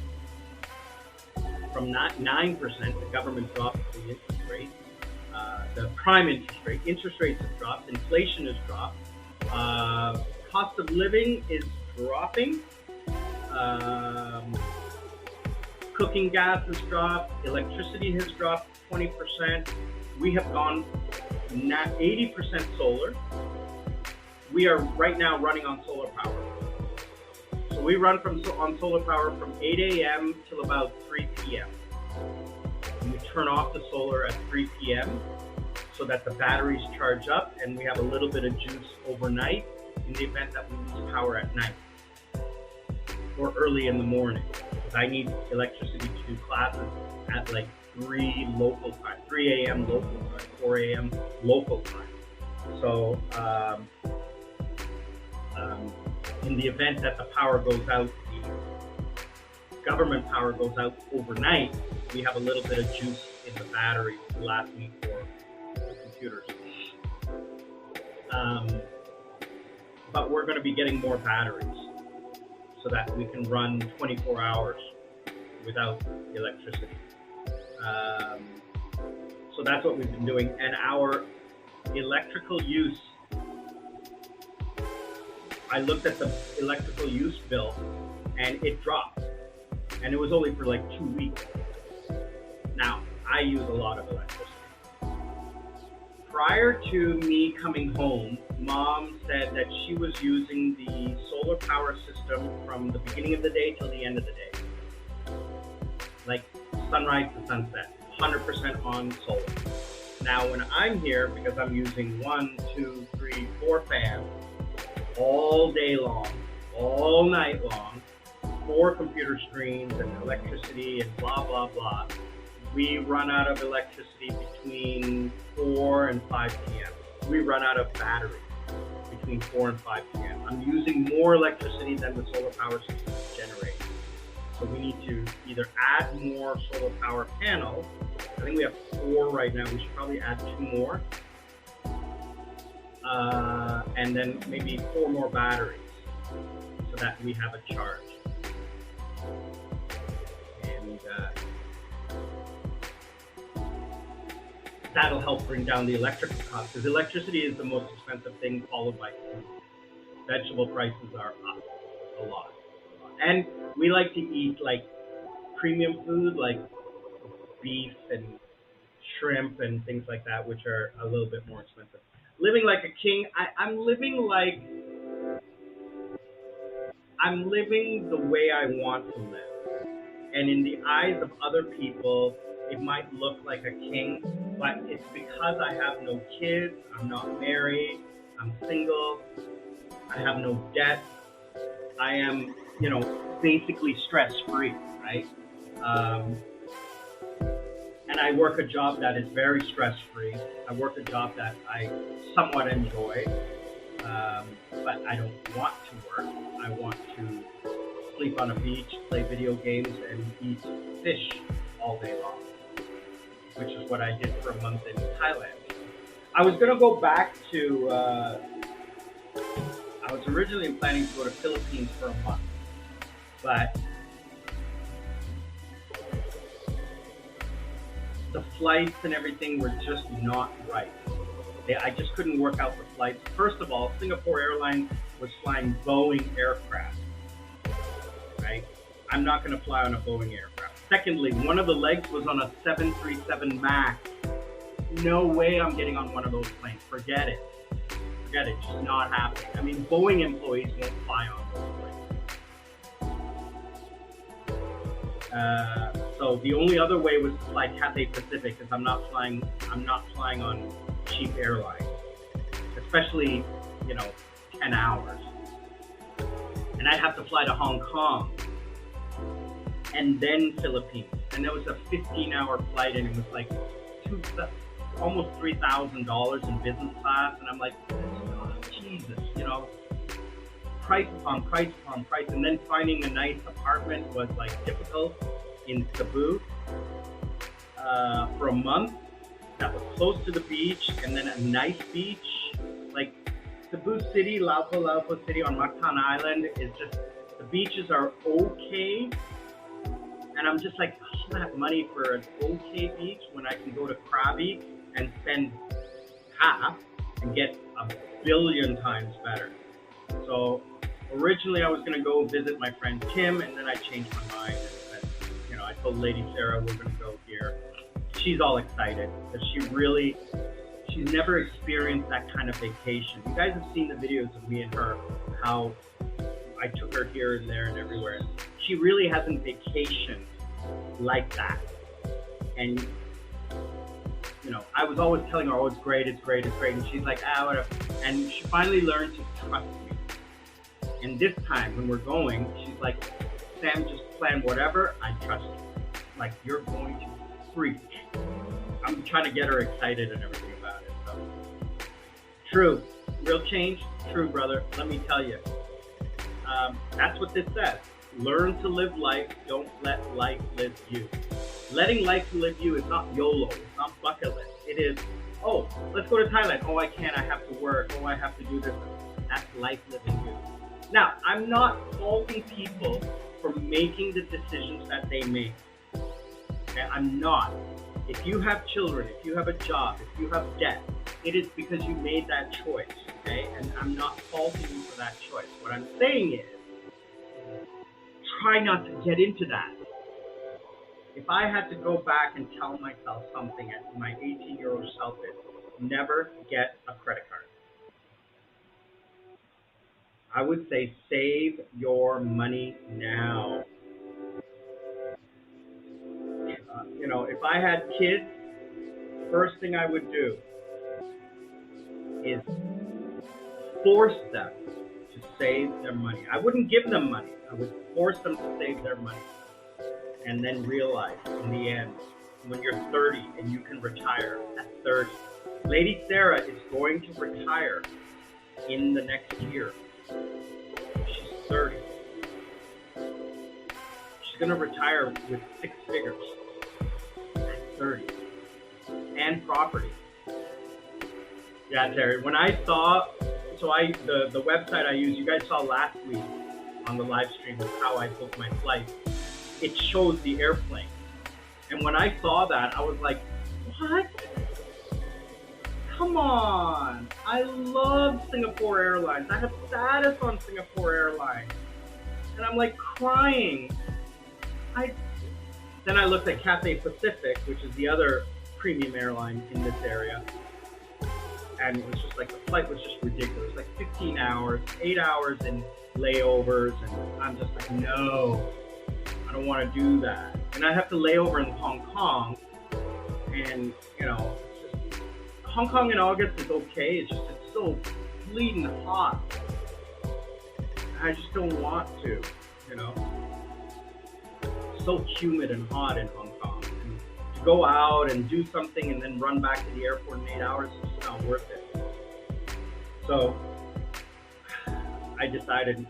From 9%, the government dropped the interest rate. The prime interest rate. Interest rates have dropped. Inflation has dropped. Cost of living is dropping. Cooking gas has dropped. Electricity has dropped 20%. We have gone 80% solar. We are right now running on solar power. So we run on solar power from 8 a.m. till about 3 p.m. And we turn off the solar at 3 p.m. so that the batteries charge up and we have a little bit of juice overnight. in the event that we lose power at night or early in the morning. Because I need electricity to do classes at like 3 local time, 3 a.m. local time, 4 a.m. local time. So in the event that the power goes out, the government power goes out overnight, we have a little bit of juice in the battery to last me for the computers. But we're going to be getting more batteries so that we can run 24 hours without electricity. So that's what we've been doing. And our electrical use, I looked at the electrical use bill and it dropped. And it was only for like 2 weeks. Now, I use a lot of electricity. Prior to me coming home, Mom said that she was using the solar power system from the beginning of the day till the end of the day. Like sunrise to sunset, 100% on solar. Now, when I'm here, because I'm using 1, 2, 3, 4 fans all day long, all night long, 4 computer screens and electricity and blah, blah, blah, we run out of electricity between 4 and 5 p.m. We run out of battery between 4 and 5 p.m. I'm using more electricity than the solar power system generates. So we need to either add more solar power panels. I think we have 4 right now. We should probably add 2 more. And then maybe 4 more batteries so that we have a charge. And that'll help bring down the electrical cost, because electricity is the most expensive thing, followed by food. Vegetable prices are up a lot. And we like to eat like premium food, like beef and shrimp and things like that, which are a little bit more expensive. Living like a king, I'm living the way I want to live. And in the eyes of other people, it might look like a king, but it's because I have no kids, I'm not married, I'm single, I have no debt, I am, basically stress-free, right? And I work a job that is very stress-free. I work a job that I somewhat enjoy, but I don't want to work. I want to sleep on a beach, play video games, and eat fish all day long, which is what I did for a month in Thailand. I was going to go back to, I was originally planning to go to Philippines for a month, but the flights and everything were just not right. I just couldn't work out the flights. First of all, Singapore Airlines was flying Boeing aircraft, right? I'm not going to fly on a Boeing aircraft. Secondly, one of the legs was on a 737 MAX. No way I'm getting on one of those planes. Forget it. Forget it. Just not happening. I mean, Boeing employees won't fly on those planes. So the only other way was to fly Cathay Pacific, because I'm not flying on cheap airlines, especially 10 hours. And I'd have to fly to Hong Kong and then Philippines, and there was a 15-hour flight, and it was like almost $3,000 in business class, and I'm like, oh, Jesus, price upon price upon price, and then finding a nice apartment was like difficult in Cebu for a month that was close to the beach, and then a nice beach. Like Cebu City, Laupo City on Mactan Island is just, the beaches are okay, and I'm just like, all that money for an okay beach when I can go to Krabi and spend half and get a billion times better. So originally I was going to go visit my friend Tim, and then I changed my mind and I told Lady Sarah we're going to go here. She's all excited because she's never experienced that kind of vacation. You guys have seen the videos of me and her, how I took her here and there and everywhere. She really hasn't vacationed like that. And I was always telling her, oh, it's great, it's great, it's great. And she's like, whatever. And she finally learned to trust me. And this time, when we're going, she's like, Sam, just plan whatever. I trust you. Like, you're going to freak. I'm trying to get her excited and everything about it. So, true. Real change? True, brother. Let me tell you. That's what this says. Learn to live life. Don't let life live you. Letting life live you is not YOLO. It's not bucket list. It is, oh, let's go to Thailand. Oh, I can't. I have to work. Oh, I have to do this. That's life living you. Now, I'm not faulting people for making the decisions that they make. Okay? I'm not. If you have children, if you have a job, if you have debt, it is because you made that choice. Okay? And I'm not faulting you for that choice. What I'm saying is, try not to get into that. If I had to go back and tell myself something at my 18-year-old self is, never get a credit card. I would say save your money now. If I had kids, first thing I would do is force them to save their money. I wouldn't give them money. I would force them to save their money. And then realize in the end, when you're 30 and you can retire at 30. Lady Sarah is going to retire in the next year. She's 30. She's going to retire with 6 figures at 30. And property. Yeah, Terry. When I saw, the website I use, you guys saw last week on the live stream of how I booked my flight. It shows the airplane. And when I saw that, I was like, what? Come on. I love Singapore Airlines. I have status on Singapore Airlines. And I'm like crying. Then I looked at Cathay Pacific, which is the other premium airline in this area. And it was just like, the flight was just ridiculous. Like 15 hours, 8 hours in layovers. And I'm just like, no. I don't want to do that. And I have to lay over in Hong Kong, and Hong Kong in August is okay. It's so bleeding hot. I just don't want to, so humid and hot in Hong Kong. And to go out and do something and then run back to the airport in 8 hours is just not worth it. So I decided,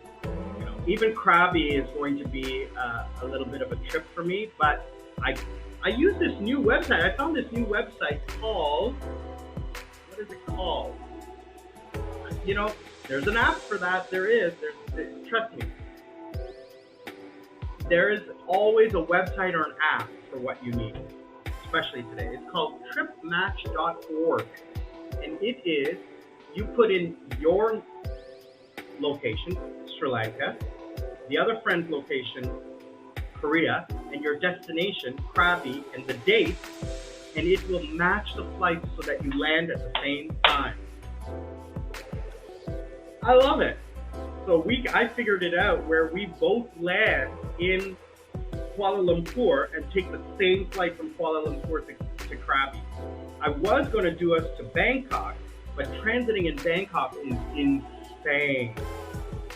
even Krabi is going to be a little bit of a trip for me, but I use this new website. I found this new website called, what is it called? There's an app for that. There is. Trust me. There is always a website or an app for what you need, especially today. It's called tripmatch.org. And it is, you put in your location, Sri Lanka, the other friend's location, Korea, and your destination, Krabi, and the date, and it will match the flights so that you land at the same time. I love it. So I figured it out where we both land in Kuala Lumpur and take the same flight from Kuala Lumpur to Krabi. I was going to do us to Bangkok, but transiting in Bangkok is insane.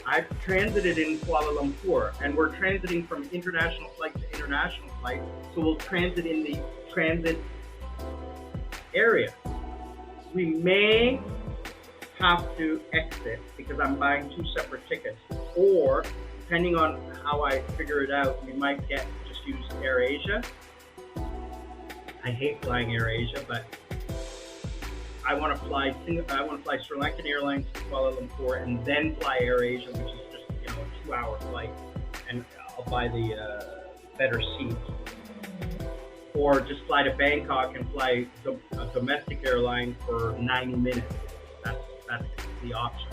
I've transited in Kuala Lumpur, and we're transiting from international flight to international flight, so we'll transit in the transit area. We may have to exit because I'm buying 2 separate tickets, or depending on how I figure it out, we might just use AirAsia. I hate flying AirAsia, but I want to fly Sri Lankan Airlines to Kuala Lumpur and then fly AirAsia, which is just a 2-hour flight, and I'll buy the better seats. Or just fly to Bangkok and fly a domestic airline for 90 minutes. That's the option.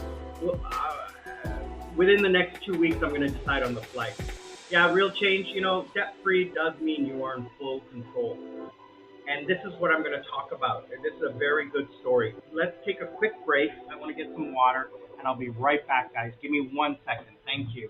Within the next 2 weeks, I'm going to decide on the flight. Yeah, real change. Debt-free does mean you are in full control. And this is what I'm going to talk about. This is a very good story. Let's take a quick break. I want to get some water, and I'll be right back, guys. Give me 1 second. Thank you.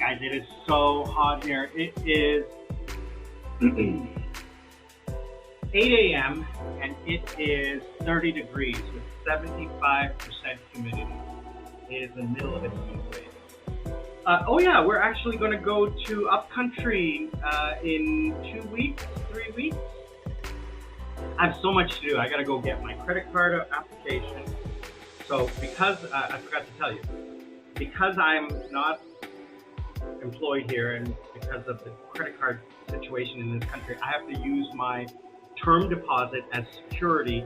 Guys, it is so hot here. It is 8 a.m. and it is 30 degrees with 75% humidity. It is the middle of a heat wave. Oh yeah, we're actually going to go to upcountry in 2 weeks, 3 weeks. I have so much to do. I got to go get my credit card application. So because, I forgot to tell you, because I'm not employed here and because of the credit card situation in this country, I have to use my term deposit as security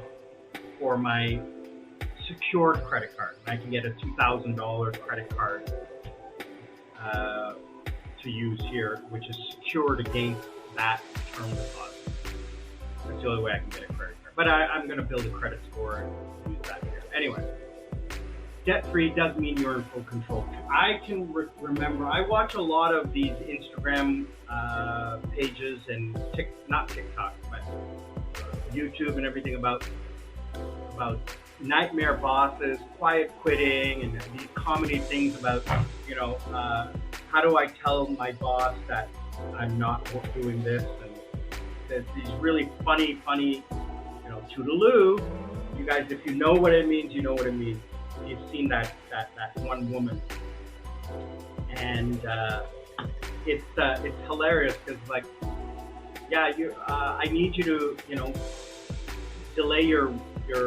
for my secured credit card. I can get a $2,000 credit card to use here, which is secured against that term deposit. That's the only way I can get a credit card. But I'm going to build a credit score and use that here. Anyway, debt-free does mean you're in full control. I can remember, I watch a lot of these Instagram pages and not TikTok, but YouTube and everything about nightmare bosses, quiet quitting, and these comedy things about, you know, how do I tell my boss that I'm not doing this, and there's these really funny, you know, toodaloo. You guys, if you know what it means, you know what it means. You've seen that one woman, and it's hilarious because, like, yeah, I need you to, you know, delay your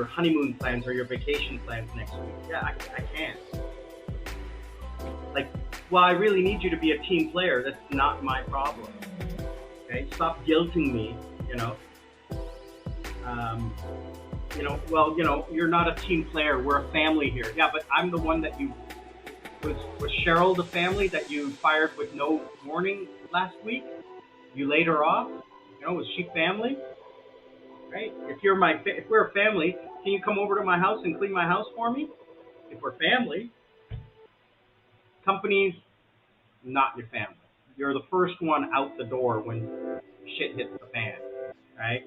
honeymoon plans or your vacation plans next week. Yeah, I can't. Like, well, I really need you to be a team player. That's not my problem. Okay, stop guilting me. You know. You know, well, you know, you're not a team player. We're a family here. Yeah, but I'm the one that you was Cheryl the family that you fired with no warning last week. You laid her off. You know, was she family? Right? If we're a family, can you come over to my house and clean my house for me? If we're family, companies, not your family. You're the first one out the door when shit hits the fan, right?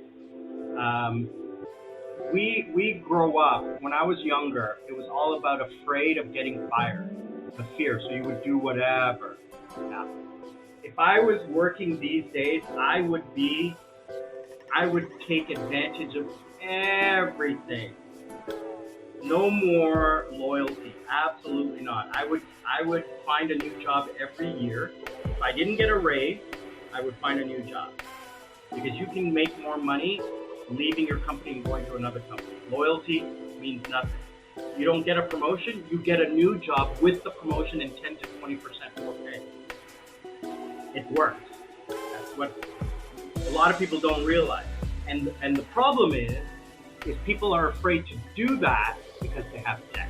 We grow up, when I was younger, it was all about afraid of getting fired, the fear, so you would do whatever. Yeah. If I was working these days, I would take advantage of everything. No more loyalty, absolutely not. I would find a new job every year. If I didn't get a raise, I would find a new job. Because you can make more money leaving your company and going to another company. Loyalty means nothing. You don't get a promotion, you get a new job with the promotion and 10 to 20% more pay. It works. That's what a lot of people don't realize. And the problem is people are afraid to do that because they have debt.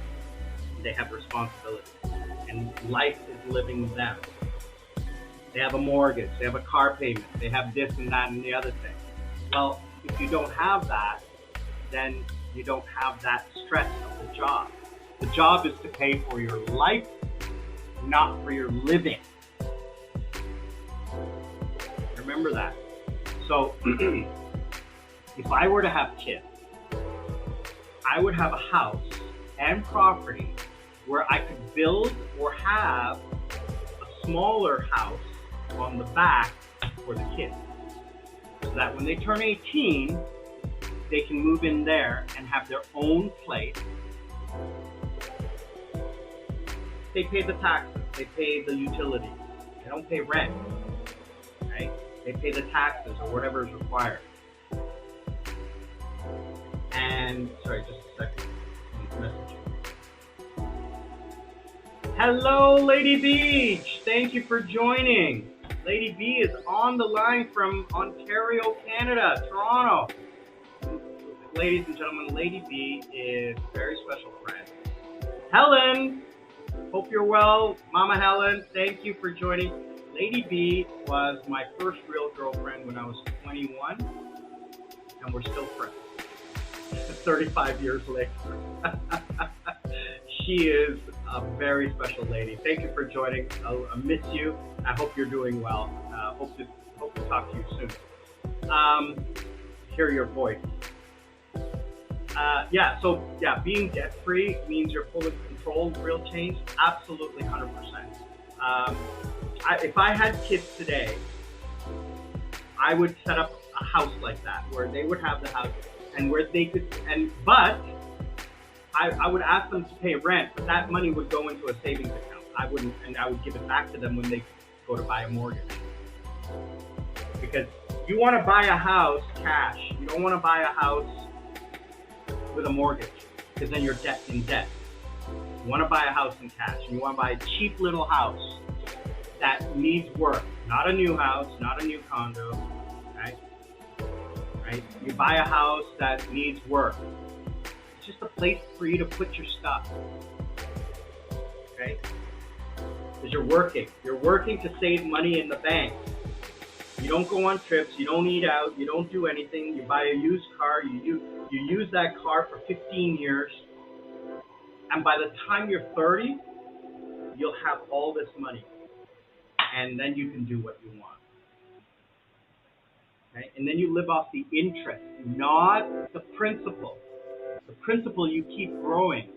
They have responsibility. And life is living them. They have a mortgage, they have a car payment, they have this and that and the other thing. Well, if you don't have that, then you don't have that stress of the job. The job is to pay for your life, not for your living. Remember that. So, if I were to have kids, I would have a house and property where I could build or have a smaller house on the back for the kids. So that when they turn 18, they can move in there and have their own place. They pay the taxes, they pay the utilities, they don't pay rent, right? They pay the taxes or whatever is required. And, sorry, just a second, message. Hello, Lady Beach, thank you for joining. Lady B is on the line from Ontario, Canada, Toronto. Ladies and gentlemen, Lady B is a very special friend. Helen, hope you're well. Mama Helen, thank you for joining. Lady B was my first real girlfriend when I was 21, and we're still friends. 35 years later. She is a very special lady. Thank you for joining. I miss you. I hope you're doing well. Hope to talk to you soon. Hear your voice. Being debt-free means you're fully controlled. Real change, absolutely 100%. if I had kids today, I would set up a house like that where they would have the house and where they could, but I would ask them to pay rent, but that money would go into a savings account. I would give it back to them when they go to buy a mortgage. Because you want to buy a house cash. You don't want to buy a house with a mortgage, because then you're in debt. You want to buy a house in cash. You want to buy a cheap little house that needs work. Not a new house, not a new condo, right? Right? You buy a house that needs work. It's just a place for you to put your stuff. Okay? Because you're working. You're working to save money in the bank. You don't go on trips, you don't eat out, you don't do anything. You buy a used car, you use that car for 15 years. And by the time you're 30, you'll have all this money. And then you can do what you want. Okay? And then you live off the interest, not the principal. The principal, you keep growing.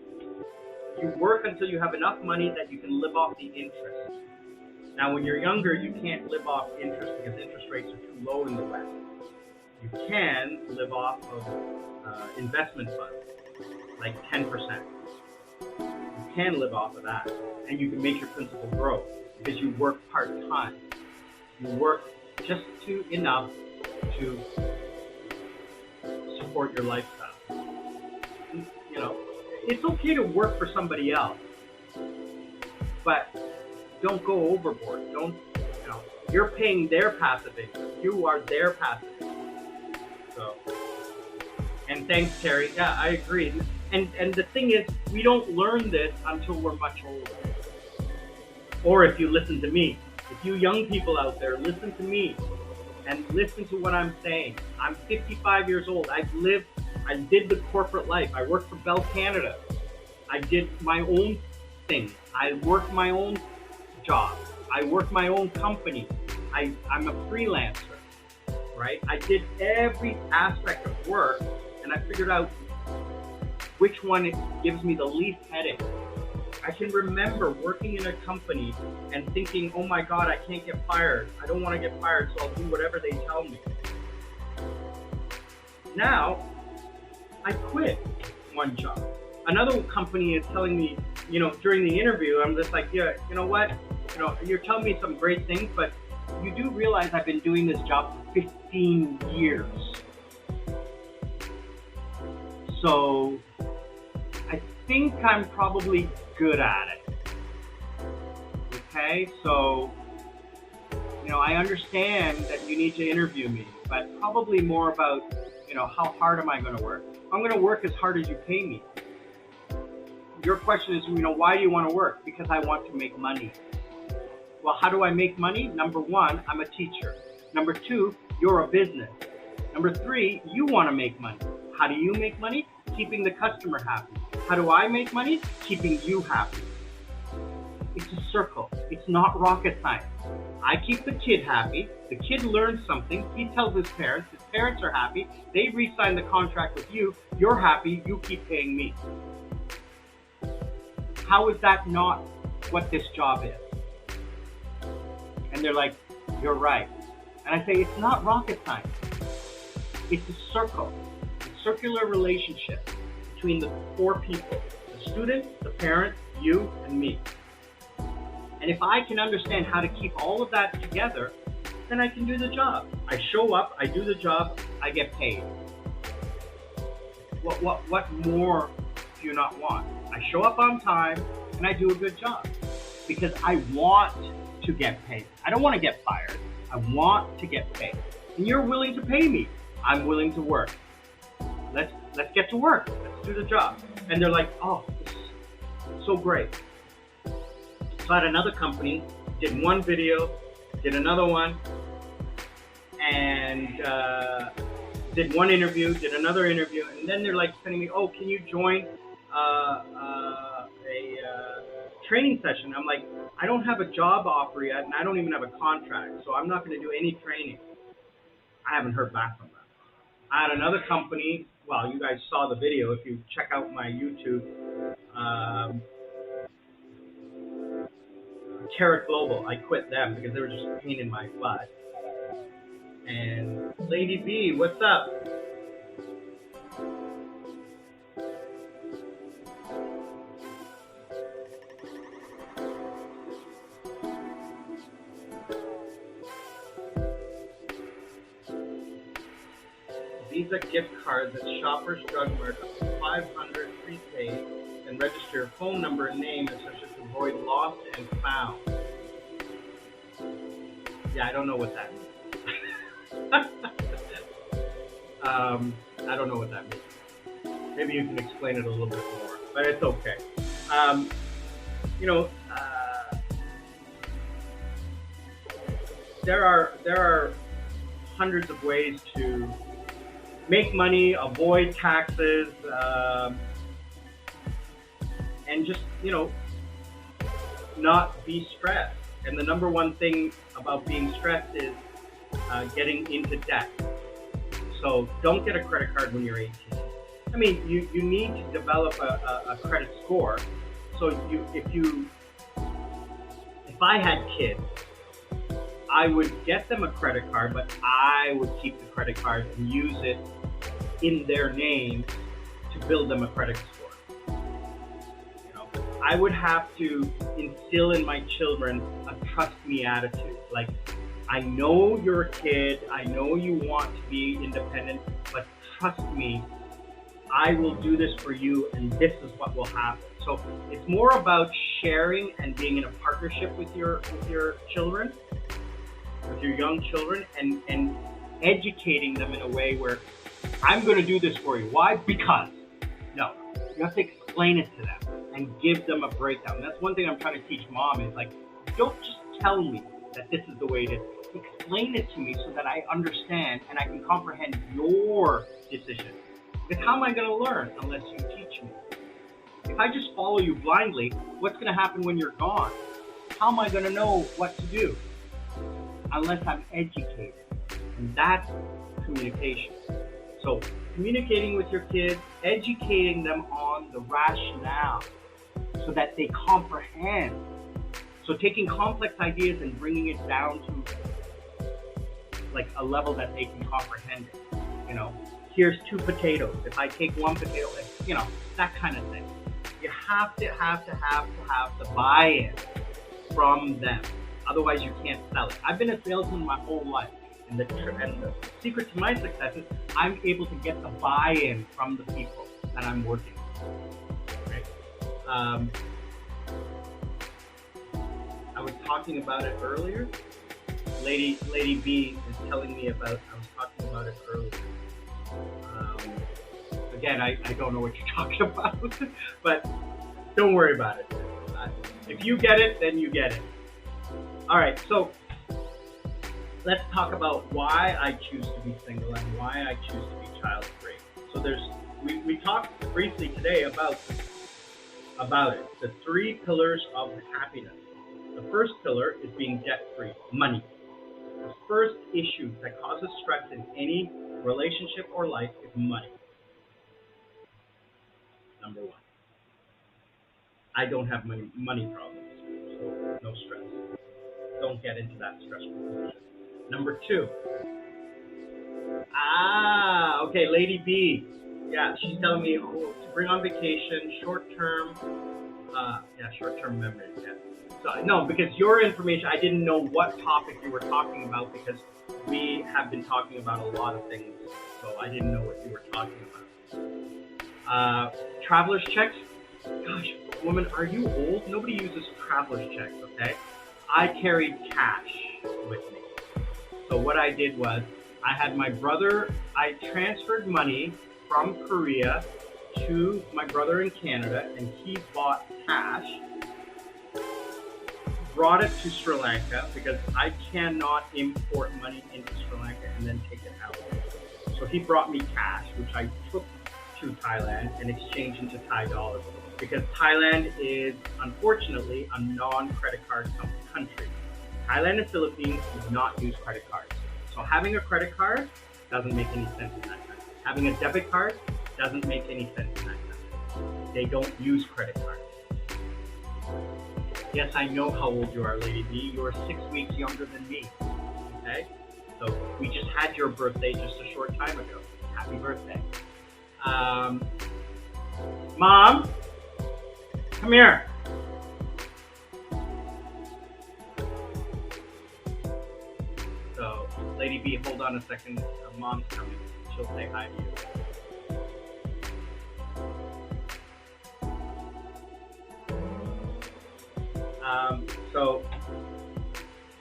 You work until you have enough money that you can live off the interest. Now, when you're younger, you can't live off interest because interest rates are too low in the West. You can live off of investment funds, like 10%. You can live off of that, and you can make your principal grow because you work part-time. You work just enough to support your lifestyle. You know, it's okay to work for somebody else, but don't go overboard. Don't, you're paying their passive income. You are their passive income. So, and thanks, Terry. Yeah, I agree. And the thing is, we don't learn this until we're much older. Or if you listen to me. If you young people out there, listen to me and listen to what I'm saying. I'm 55 years old. I did the corporate life. I worked for Bell Canada. I did my own thing. I worked my own job. I work my own company. I'm a freelancer, right? I did every aspect of work, and I figured out which one gives me the least headache. I can remember working in a company and thinking, oh my God, I can't get fired. I don't want to get fired, so I'll do whatever they tell me. Now, I quit one job. Another company is telling me, during the interview, I'm just like, yeah, you know what? You're telling me some great things, but you do realize I've been doing this job for 15 years. So I think I'm probably good at it. Okay, so, I understand that you need to interview me, but probably more about, how hard am I going to work? I'm going to work as hard as you pay me. Your question is, why do you want to work? Because I want to make money. Well, how do I make money? Number one, I'm a teacher. Number two, you're a business. Number three, you want to make money. How do you make money? Keeping the customer happy. How do I make money? Keeping you happy. It's a circle. It's not rocket science. I keep the kid happy. The kid learns something. He tells his parents. His parents are happy. They re-sign the contract with you. You're happy. You keep paying me. How is that not what this job is? And they're like, you're right. And I say, it's not rocket science. It's a circle, a circular relationship between the four people, the student, the parent, you, and me. And if I can understand how to keep all of that together, then I can do the job. I show up, I do the job, I get paid. What more do you not want? I show up on time and I do a good job because I want to get paid. I don't want to get fired. I want to get paid. And you're willing to pay me. I'm willing to work. Let's get to work. Let's do the job. And they're like, oh, this is so great. So at another company, did one video, did another one, and did one interview, did another interview, and then they're like sending me, oh, can you join a training session? I'm like, I don't have a job offer yet, and I don't even have a contract, so I'm not going to do any training. I haven't heard back from them. At another company, well, you guys saw the video. If you check out my YouTube, Carrot Global, I quit them because they were just a pain in my butt. And Lady B, what's up? Visa gift cards at Shoppers Drug Mart, 500 prepaid, and register your phone number and name and such as to avoid lost and found. Yeah, I don't know what that means. I don't know what that means. Maybe you can explain it a little bit more, but it's okay. You know, there are hundreds of ways to make money, avoid taxes, and just, you know, not be stressed. And the number one thing about being stressed is getting into debt. So don't get a credit card when you're 18. I mean, you need to develop a credit score. So if I had kids, I would get them a credit card, but I would keep the credit card and use it in their name to build them a credit score. You know, I would have to instill in my children a trust me attitude. Like, I know you're a kid, I know you want to be independent, but trust me, I will do this for you and this is what will happen. So it's more about sharing and being in a partnership with your children, with your young children, and educating them in a way where I'm going to do this for you. Why? Because. No, you have to explain it to them and give them a breakdown. That's one thing I'm trying to teach mom is like, don't just tell me that this is the way it is. Explain it to me so that I understand and I can comprehend your decision. Because how am I going to learn unless you teach me? If I just follow you blindly, what's going to happen when you're gone? How am I going to know what to do? Unless I'm educated. And that's communication. So communicating with your kids, educating them on the rationale so that they comprehend. So taking complex ideas and bringing it down to like a level that they can comprehend it. You know, here's 2 potatoes. If I take 1 potato, you know, that kind of thing. You have to have the buy-in from them. Otherwise, you can't sell it. I've been a salesman my whole life, and the secret to my success is I'm able to get the buy-in from the people that I'm working with. Right? I was talking about it earlier. Lady B is telling me about. I was talking about it earlier. Again, I don't know what you're talking about, but don't worry about it. If you get it, then you get it. All right, so let's talk about why I choose to be single and why I choose to be child-free. So we talked briefly today about it, the 3 pillars of happiness. The first pillar is being debt-free, money. The first issue that causes stress in any relationship or life is money. Number 1. I don't have money problems, so no stress. Don't get into that stressful position. Number 2. Okay, Lady B. Yeah, she's telling me to bring on vacation, short-term memories. Yeah. So no, because your information, I didn't know what topic you were talking about because we have been talking about a lot of things, so I didn't know what you were talking about. Traveler's checks. Gosh, woman, are you old? Nobody uses traveler's checks, okay? I carried cash with me. So what I did was, I had my brother, I transferred money from Korea to my brother in Canada, and he bought cash, brought it to Sri Lanka, because I cannot import money into Sri Lanka and then take it out. So he brought me cash, which I took to Thailand and exchanged into Thai dollars, because Thailand is, unfortunately, a non-credit card country. Thailand and Philippines do not use credit cards. So having a credit card doesn't make any sense in that country. Having a debit card doesn't make any sense in that country. They don't use credit cards. Yes, I know how old you are, Lady B. You're 6 weeks younger than me. Okay? So we just had your birthday just a short time ago. Happy birthday. Mom, come here. So, Lady B, hold on a second. Mom's coming. She'll say hi to you. So,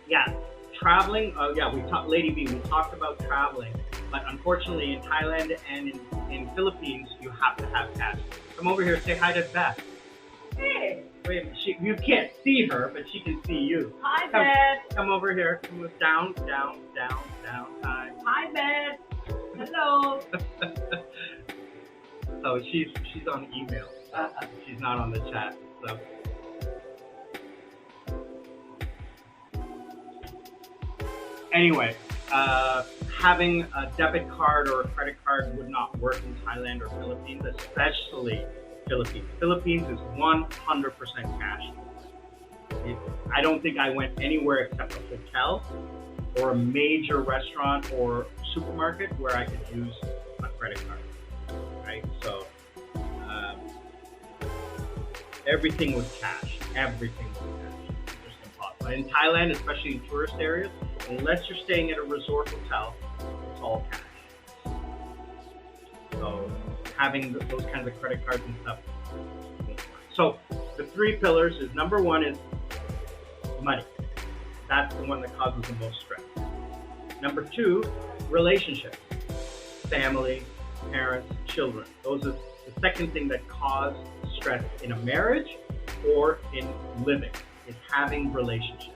yeah, traveling. Yeah, we talked, Lady B. We talked about traveling, but unfortunately, in Thailand and in Philippines, you have to have cash. Come over here. Say hi to Beth. Hey. Wait, you can't see her, but she can see you. Hi, Beth. Come over here. Come down, down, down, down. Time. Hi, Beth. Hello. So she's on email. She's not on the chat. So. Anyway, having a debit card or a credit card would not work in Thailand or Philippines, especially Philippines. Philippines is 100% cash. I don't think I went anywhere except a hotel or a major restaurant or supermarket where I could use a credit card, right? So everything was cash. Everything was cash. It's just impossible. In Thailand, especially in tourist areas, unless you're staying at a resort hotel, it's all cash. So having those kinds of credit cards and stuff. So the 3 pillars is, number 1 is money. That's the one that causes the most stress. Number 2, relationships. Family, parents, children. Those are the second thing that cause stress in a marriage or in living, is having relationships.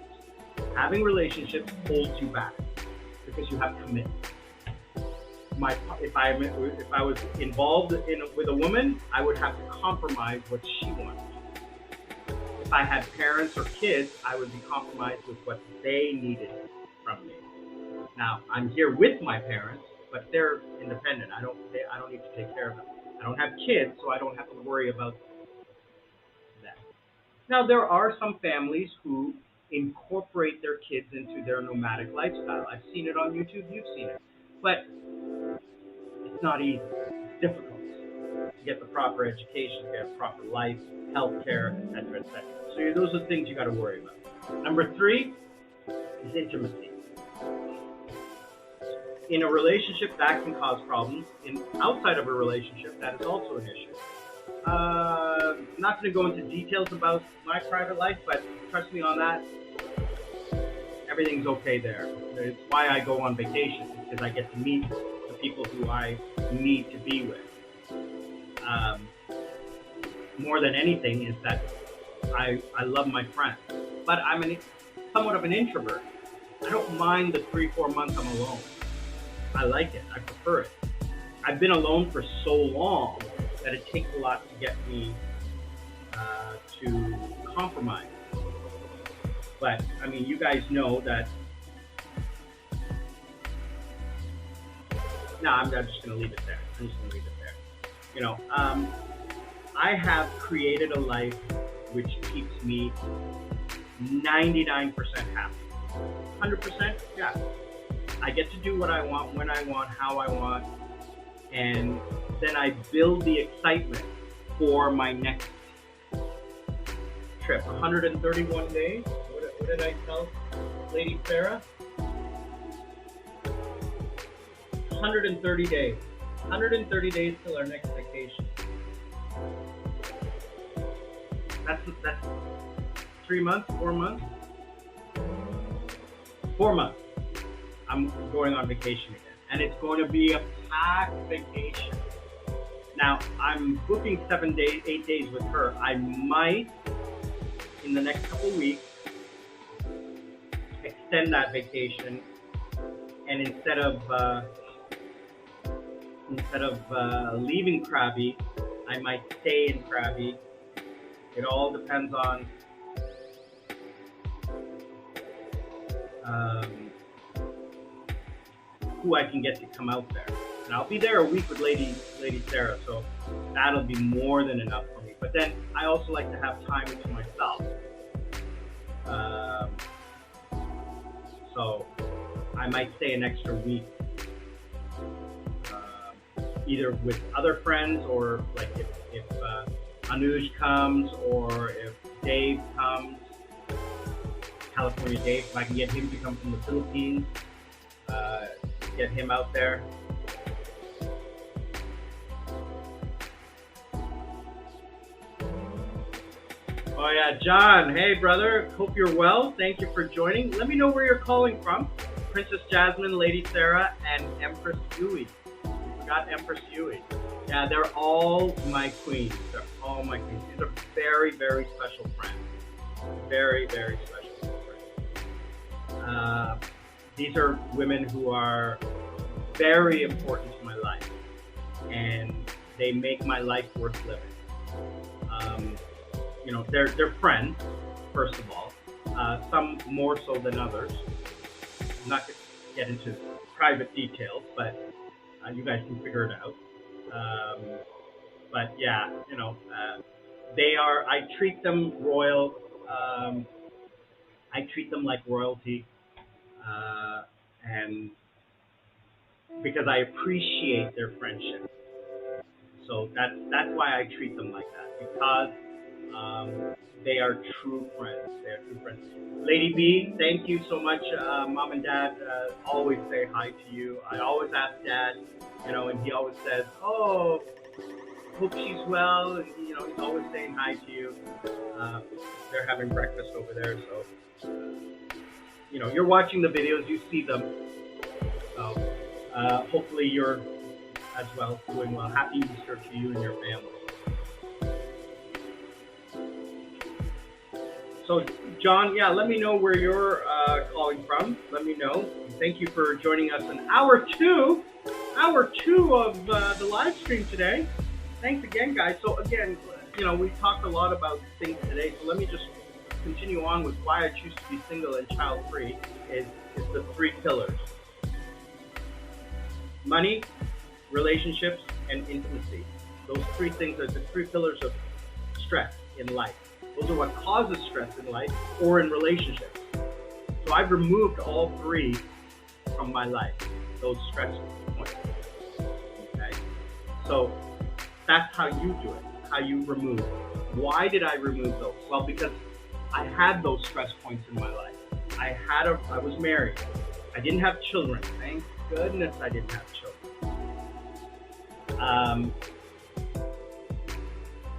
Having relationships holds you back because you have commitment. If I was involved with a woman, I would have to compromise what she wanted. If I had parents or kids, I would be compromised with what they needed from me. Now, I'm here with my parents, but they're independent. I don't need to take care of them. I don't have kids, so I don't have to worry about that. Now, there are some families who incorporate their kids into their nomadic lifestyle. I've seen it on YouTube. You've seen it, but it's not easy. It's difficult to get the proper education, to get proper life, healthcare, etc., etc. So those are things you got to worry about. Number 3 is intimacy. In a relationship, that can cause problems. Outside of a relationship, that is also an issue. Not going to go into details about my private life, but trust me on that, everything's okay there. It's why I go on vacation, because I get to meet the people who I need to be with. More than anything is that I love my friends, but I'm somewhat of an introvert. I don't mind the 3-4 months I'm alone. I like it. I prefer it. I've been alone for so long that it takes a lot to get me to compromise. But I mean, you guys know that. No, I'm just going to leave it there. I'm just going to leave it there. You know, I have created a life which keeps me 99% happy. 100%, yeah. I get to do what I want, when I want, how I want, and then I build the excitement for my next trip. 131 days. What did I tell Lady Sarah? 130 days. 130 days till our next vacation. That's 3 months, 4 months? 4 months. I'm going on vacation again. And it's going to be a packed vacation. Now, I'm booking 7 days, 8 days with her. I might, in the next couple weeks, extend that vacation, and instead of leaving Krabi, I might stay in Krabi. It all depends on who I can get to come out there. And I'll be there a week with Lady Sarah, so that'll be more than enough for me. But then I also like to have time to myself. Um, so I might stay an extra week, either with other friends or like if Anuj comes or if Dave comes, California Dave, if I can get him to come from the Philippines, get him out there. Oh yeah, John. Hey brother, hope you're well. Thank you for joining. Let me know where you're calling from. Princess Jasmine, Lady Sarah, and Empress Yui. You forgot Empress Yui. Yeah, they're all my queens. They're all my queens. These are very, very special friends. Very, very special friends. These are women who are very important to my life, and they make my life worth living. You know, they're friends, first of all. Some more so than others. I'm not going to get into private details, but you guys can figure it out. But yeah, you know, they are. I treat them royal. I treat them like royalty, and because I appreciate their friendship. So that's why I treat them like that, because they are true friends. They are true friends. Lady B, thank you so much. Mom and Dad always say hi to you. I always ask Dad, you know, and he always says, "Oh, hope she's well." And, you know, he's always saying hi to you. They're having breakfast over there, so you know, you're watching the videos, you see them. So hopefully you're as well, doing well. Happy Easter to you and your family. So, John, yeah, let me know where you're calling from. Let me know. Thank you for joining us in hour two of the live stream today. Thanks again, guys. So, again, you know, we've talked a lot about things today, so let me just continue on with why I choose to be single and child-free is the three pillars. Money, relationships, and intimacy. Those three things are the three pillars of stress in life. Those are what causes stress in life or in relationships. So I've removed all three from my life, those stress points. Okay? So that's how you do it, how you remove. Why did I remove those? Well, because I had those stress points in my life. I was married. I didn't have children. Thank goodness I didn't have children.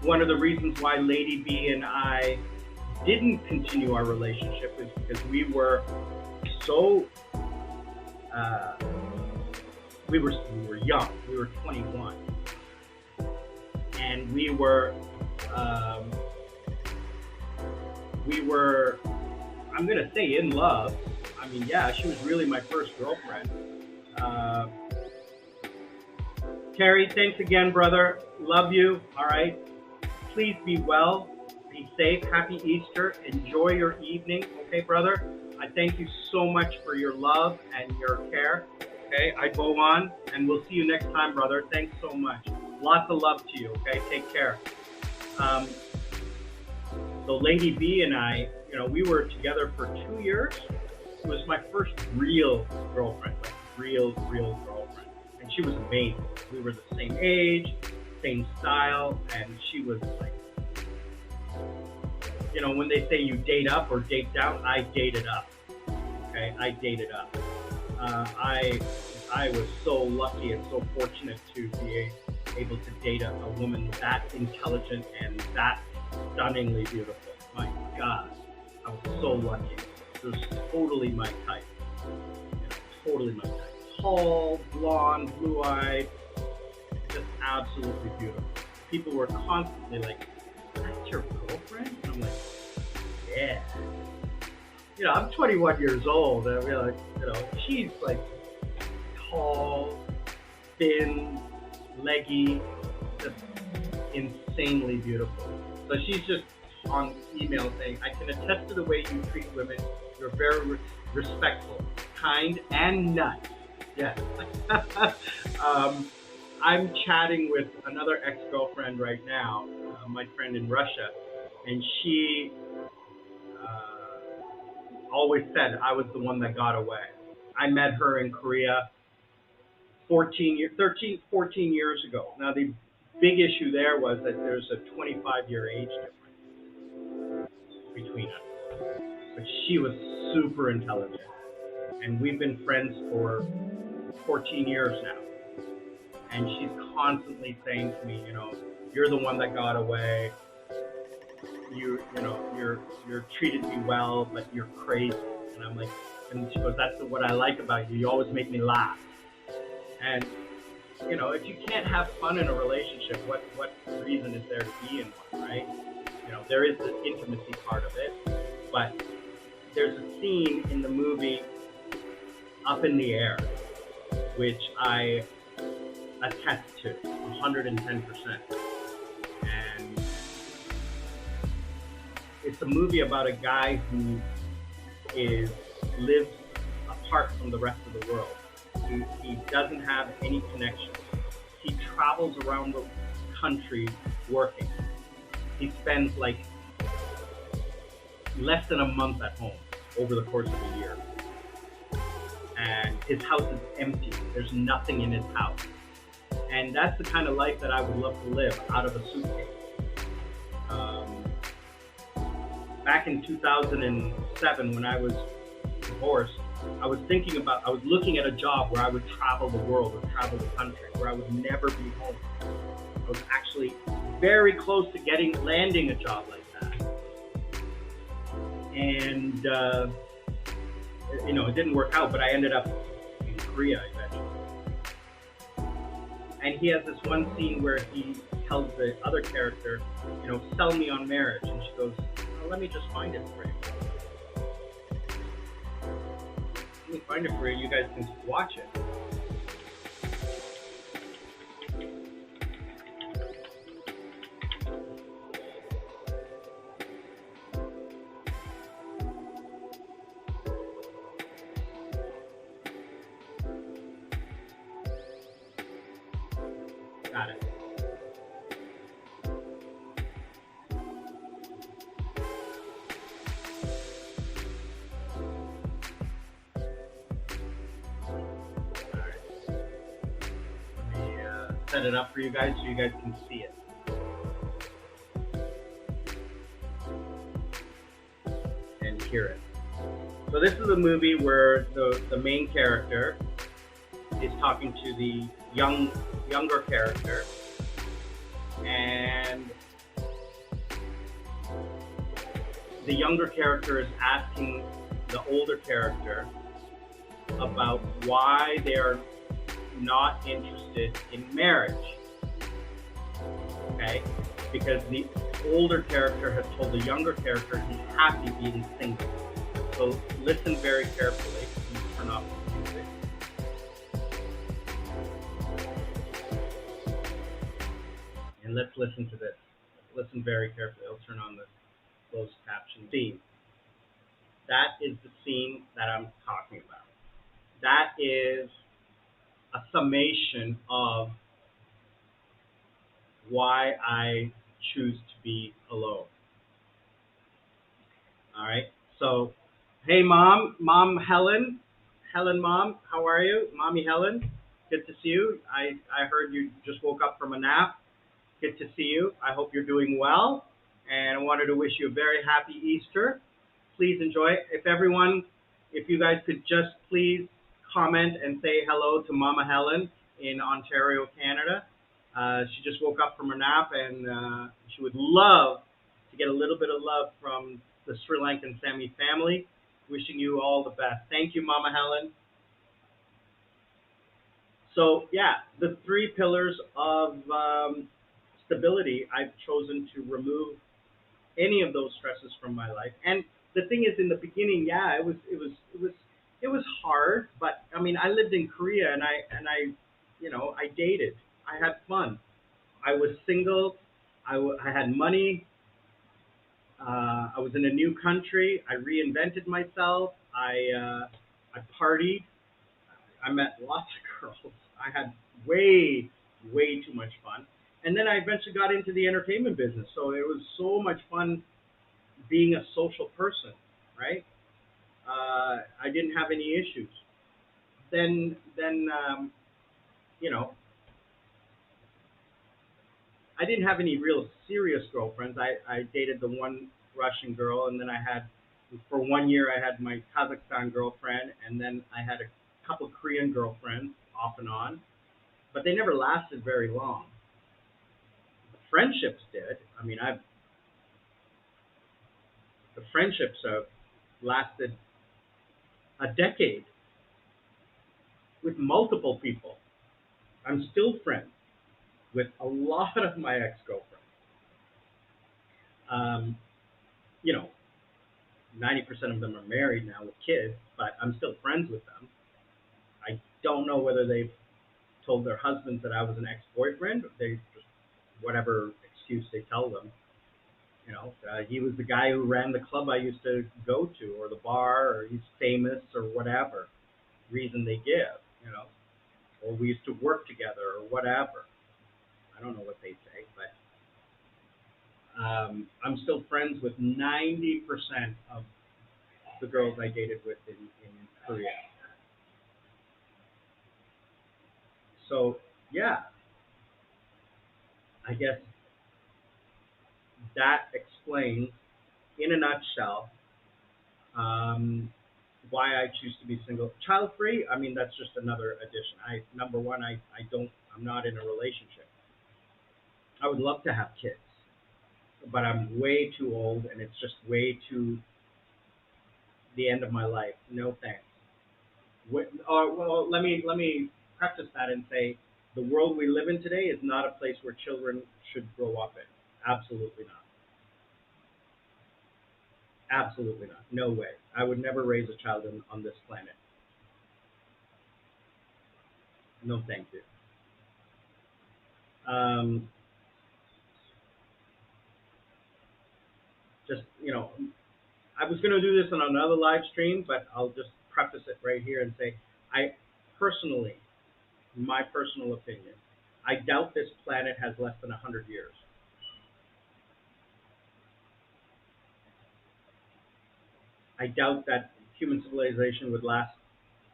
One of the reasons why Lady B and I didn't continue our relationship is because we were so we were young. We were 21, and we were I'm gonna say in love. I mean, yeah, she was really my first girlfriend. Terry, thanks again, brother. Love you. All right. Please be well. Be safe. Happy Easter. Enjoy your evening. Okay, brother? I thank you so much for your love and your care. Okay, I go on, and we'll see you next time, brother. Thanks so much. Lots of love to you. Okay, take care. So Lady B and I, you know, we were together for 2 years. It was my first real girlfriend, like real girlfriend. And she was amazing. We were the same age, same style, and she was like, you know, when they say you date up or date down, I dated up. Okay, I dated up. I was so lucky and so fortunate to be able to date a woman that intelligent and that stunningly beautiful. My God, I was so lucky. It was totally my type. You know, totally my type. Tall, blonde, blue-eyed, just absolutely beautiful. People were constantly like, "That's your girlfriend?" And I'm like, "Yeah." You know, I'm 21 years old, and we're like, you know, she's like tall, thin, leggy, just insanely beautiful. So she's just on email saying, "I can attest to the way you treat women. You're very respectful, kind, and nice." Yes. I'm chatting with another ex-girlfriend right now, my friend in Russia, and always said I was the one that got away. I met her in Korea 13, 14 years ago. Now the big issue there was that there's a 25-year age difference between us. But she was super intelligent, and we've been friends for 14 years now. And she's constantly saying to me, you're the one that got away. You're treated me well, but you're crazy. And I'm like, and she goes, that's what I like about you. You always make me laugh. And if you can't have fun in a relationship, what reason is there to be in one, right? There is the intimacy part of it, but there's a scene in the movie Up in the Air, which I attest to 110%. And it's a movie about a guy who lives apart from the rest of the world. He doesn't have any connections. He travels around the country working. He spends like less than a month at home over the course of a year. And his house is empty. There's nothing in his house. And that's the kind of life that I would love to live out of a suitcase. Back in 2007, when I was divorced, I was looking at a job where I would travel the world or travel the country, where I would never be home. I was actually very close to landing a job like that. And, it didn't work out, but I ended up in Korea eventually. And he has this one scene where he tells the other character, sell me on marriage. And she goes, oh, let me just find it for you. Let me find it for you. You guys can watch it. Got it. Set it up for you guys so you guys can see it. And hear it. So this is a movie where the main character is talking to the younger character, and the younger character is asking the older character about why they're not interested in marriage. Okay? Because the older character has told the younger character he's happy being single. So listen very carefully. Turn off the music. And let's listen to this. Listen very carefully. I'll turn on the closed caption scene. That is the scene that I'm talking about. That is a summation of why I choose to be alone. All right. So, hey, Mom Helen, Mom, how are you? Mommy Helen, good to see you. I heard you just woke up from a nap. Good to see you. I hope you're doing well, and I wanted to wish you a very happy Easter. Please enjoy it. If you guys could just please comment and say hello to Mama Helen in Ontario, Canada. She just woke up from her nap, and she would love to get a little bit of love from the Sri Lankan Sami family. Wishing you all the best. Thank you, Mama Helen. So, yeah, the 3 pillars of stability, I've chosen to remove any of those stresses from my life. And the thing is, in the beginning, yeah, it was hard, but I mean, I lived in Korea, and I dated. I had fun. I was single. I had money. I was in a new country. I reinvented myself. I partied. I met lots of girls. I had way too much fun. And then I eventually got into the entertainment business. So it was so much fun being a social person, right? I didn't have any issues. Then you know, I didn't have any real serious girlfriends. I dated the one Russian girl, and then for 1 year, I had my Kazakhstan girlfriend, and then I had a couple Korean girlfriends off and on, but they never lasted very long. Friendships did. I mean, the friendships have lasted a decade with multiple people. I'm still friends with a lot of my ex-girlfriends. Um, you know, 90% of them are married now with kids, but I'm still friends with them. I don't know whether they've told their husbands that I was an ex-boyfriend. They just, whatever excuse they tell them. He was the guy who ran the club I used to go to, or the bar, or he's famous, or whatever reason they give. Or we used to work together, or whatever. I don't know what they say, but I'm still friends with 90% of the girls I dated with in Korea. So yeah, I guess that explains, in a nutshell, um, why I choose to be single. Child free, I mean, that's just another addition. Number one, I'm not in a relationship. I would love to have kids, but I'm way too old, and it's just way too the end of my life. No thanks. Well, let me preface that and say the world we live in today is not a place where children should grow up in. Absolutely not. Absolutely not. No way. I would never raise a child on this planet. No, thank you. Um, just I was going to do this on another live stream, but I'll just preface it right here and say, I personally, my personal opinion, I doubt this planet has less than 100 years. I doubt that human civilization would last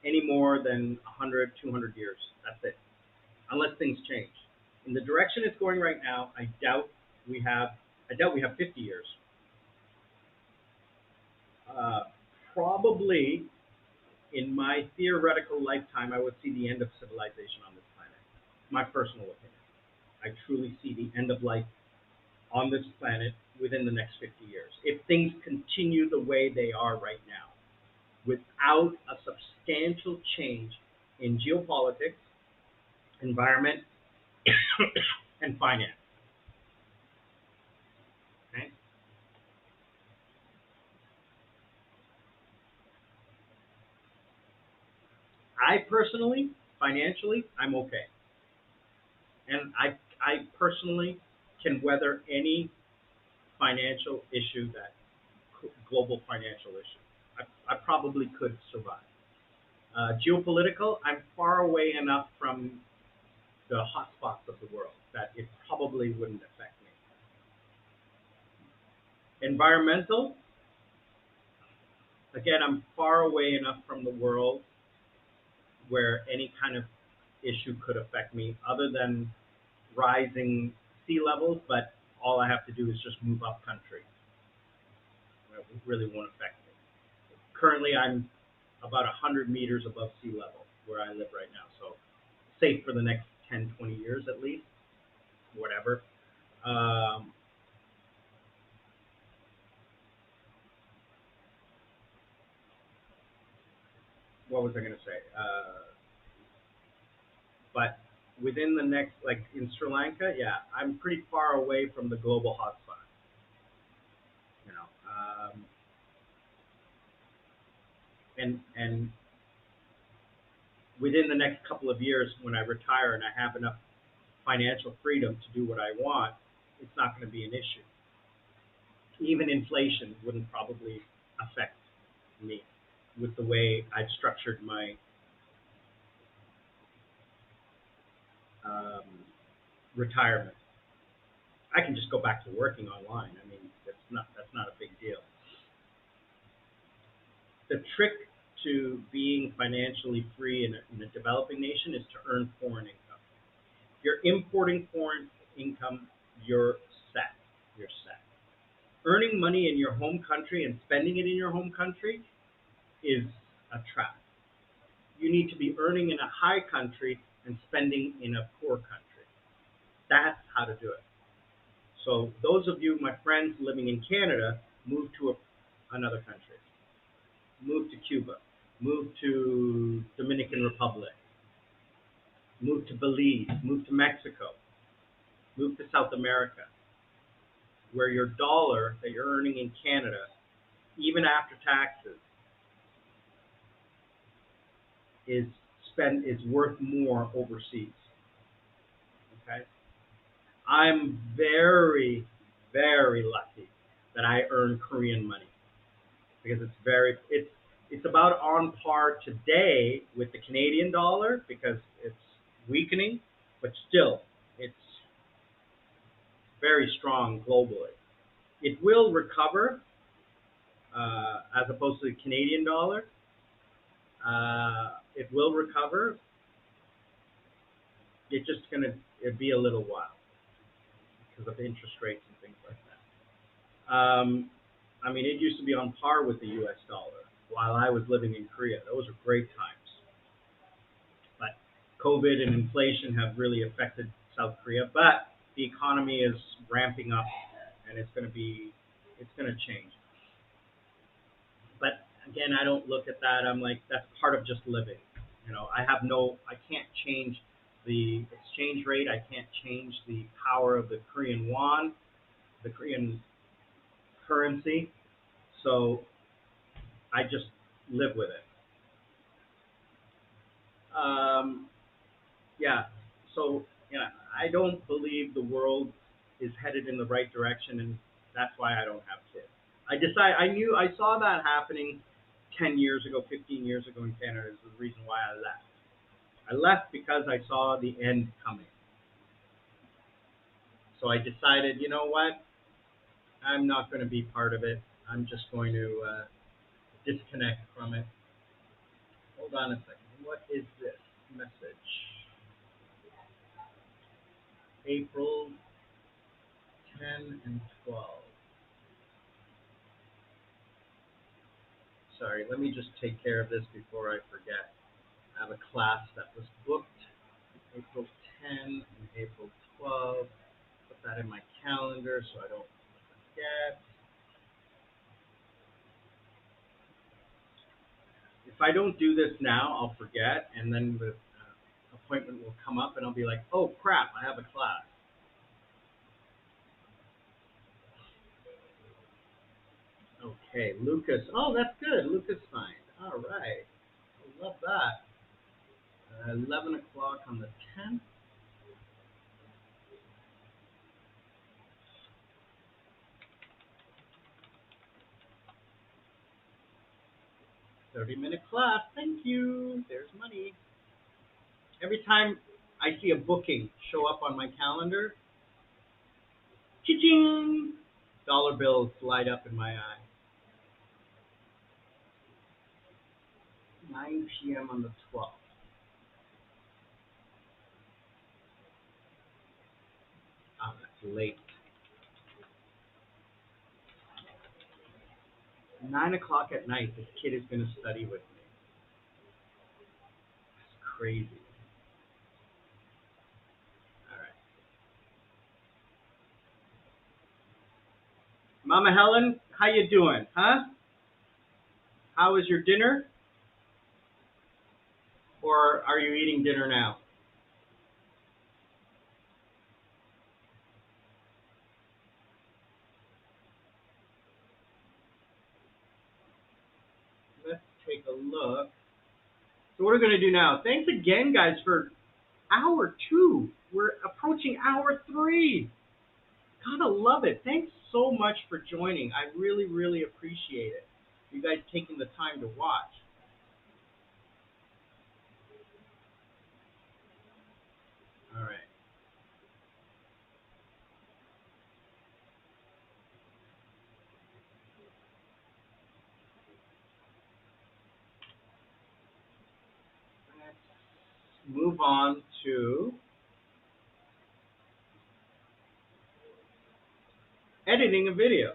any more than 100, 200 years. That's it. Unless things change. In the direction it's going right now, I doubt we have 50 years. Uh, Probably in my theoretical lifetime, I would see the end of civilization on this planet. My personal opinion. I truly see the end of life on this planet within the next 50 years. If things continue the way they are right now, without a substantial change in geopolitics, environment, and finance. Okay? I personally, financially, I'm okay. And I personally can weather any financial issue global financial issue. I probably could survive. Geopolitical, I'm far away enough from the hotspots of the world that it probably wouldn't affect me. Environmental, again, I'm far away enough from the world where any kind of issue could affect me other than rising sea levels, but all I have to do is just move up country. It really won't affect me. Currently, I'm about 100 meters above sea level where I live right now, so safe for the next 10, 20 years at least, whatever. Um, what was I going to say? But within the next, like in Sri Lanka, yeah, I'm pretty far away from the global hotspot. You know, and within the next couple of years, when I retire and I have enough financial freedom to do what I want, it's not going to be an issue. Even inflation wouldn't probably affect me with the way I've structured my um, retirement. I can just go back to working online. I mean, that's not a big deal. The trick to being financially free in a developing nation is to earn foreign income. If you're importing foreign income, you're set. You're set. Earning money in your home country and spending it in your home country is a trap. You need to be earning in a high country and spending in a poor country. That's how to do it. So those of you, my friends living in Canada, move to another country. Move to Cuba. Move to Dominican Republic. Move to Belize. Move to Mexico. Move to South America, where your dollar that you're earning in Canada, even after taxes, is worth more overseas. Okay? I'm very, very lucky that I earn Korean money because it's about on par today with the Canadian dollar because it's weakening, but still it's very strong globally. It will recover as opposed to the Canadian dollar. It will recover. It's just it'll be a little while because of interest rates and things like that. I mean, it used to be on par with the U.S. dollar while I was living in Korea. Those were great times. But COVID and inflation have really affected South Korea. But the economy is ramping up, and it's going to change. But again, I don't look at that. I'm like, that's part of just living. I can't change the exchange rate. I can't change the power of the Korean won, the Korean currency. So I just live with it. Yeah. So I don't believe the world is headed in the right direction, and that's why I don't have kids. I saw that happening 10 years ago, 15 years ago in Canada. Is the reason why I left. I left because I saw the end coming. So I decided, you know what? I'm not going to be part of it. I'm just going to disconnect from it. Hold on a second. What is this message? April 10 and 12. Sorry, let me just take care of this before I forget. I have a class that was booked April 10 and April 12. Put that in my calendar so I don't forget. If I don't do this now, I'll forget, and then the appointment will come up, and I'll be like, oh crap, I have a class. Okay, Lucas. Oh, that's good. Lucas signed. All right. I love that. 11 o'clock on the 10th. $30-minute class. Thank you. There's money. Every time I see a booking show up on my calendar, cha-ching, dollar bills light up in my eye. 9 p.m. on the 12th. Oh, that's late. 9 o'clock at night, this kid is going to study with me. That's crazy. All right. Mama Helen, how you doing? Huh? How was your dinner? Or are you eating dinner now? Let's take a look. So what we're going to do now, thanks again, guys, for hour 2. We're approaching hour 3. Gotta love it. Thanks so much for joining. I really, really appreciate it. You guys taking the time to watch. All right. move on to editing a video.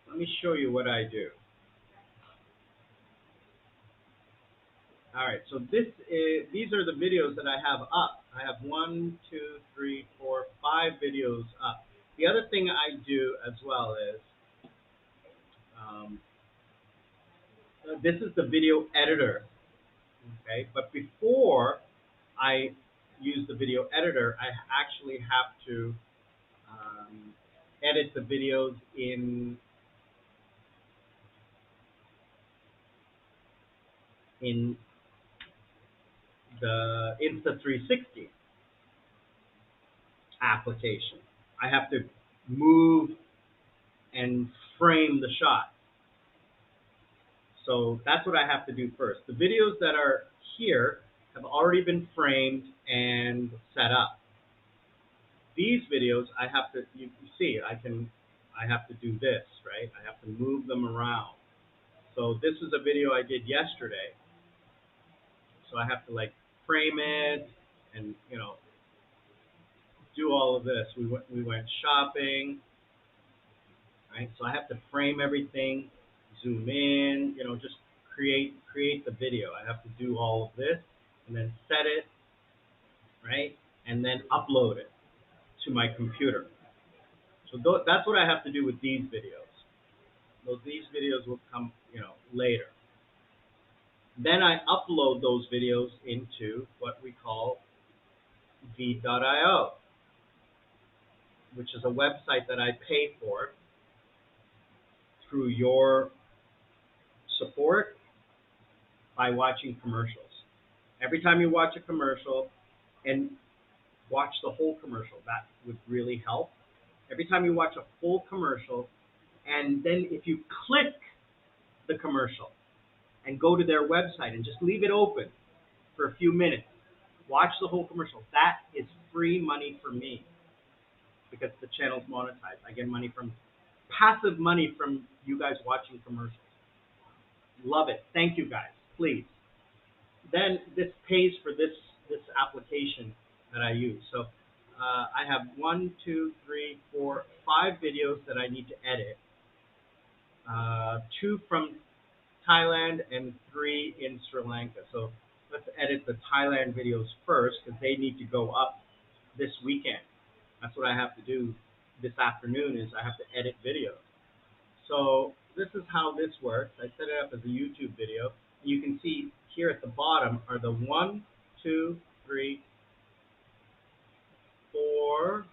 Let me show you what I do. All right, so these are the videos that I have up. I have 1, 2, 3, 4, 5 videos up. The other thing I do as well is um, this is the video editor. Okay, but before I use the video editor, I actually have to edit the videos in the Insta360 application. I have to move and frame the shot. So that's what I have to do first. The videos that are here have already been framed and set up. These videos I have to, you see, I have to do this, right? I have to move them around. So this is a video I did yesterday. So I have to like frame it and, do all of this. We went shopping, right? So I have to frame everything, zoom in, just create the video. I have to do all of this and then set it, right? And then upload it to my computer. So that's what I have to do with these videos. So these videos will come, later. Then I upload those videos into what we call v.io, which is a website that I pay for through your support by watching commercials. Every time you watch a commercial, and watch the whole commercial, that would really help. Every time you watch a full commercial, and then if you click the commercial and go to their website and just leave it open for a few minutes, watch the whole commercial, that is free money for me because the channel's monetized. I get money from passive money from you guys watching commercials. Love it. Thank you guys. Please. Then this pays for this application that I use. So I have 1, 2, 3, 4, 5 videos that I need to edit. 2 from Thailand and 3 in Sri Lanka. So let's edit the Thailand videos first because they need to go up this weekend. That's what I have to do this afternoon is I have to edit videos. So this is how this works. I set it up as a YouTube video. You can see here at the bottom are the 1, 2, 3, 4,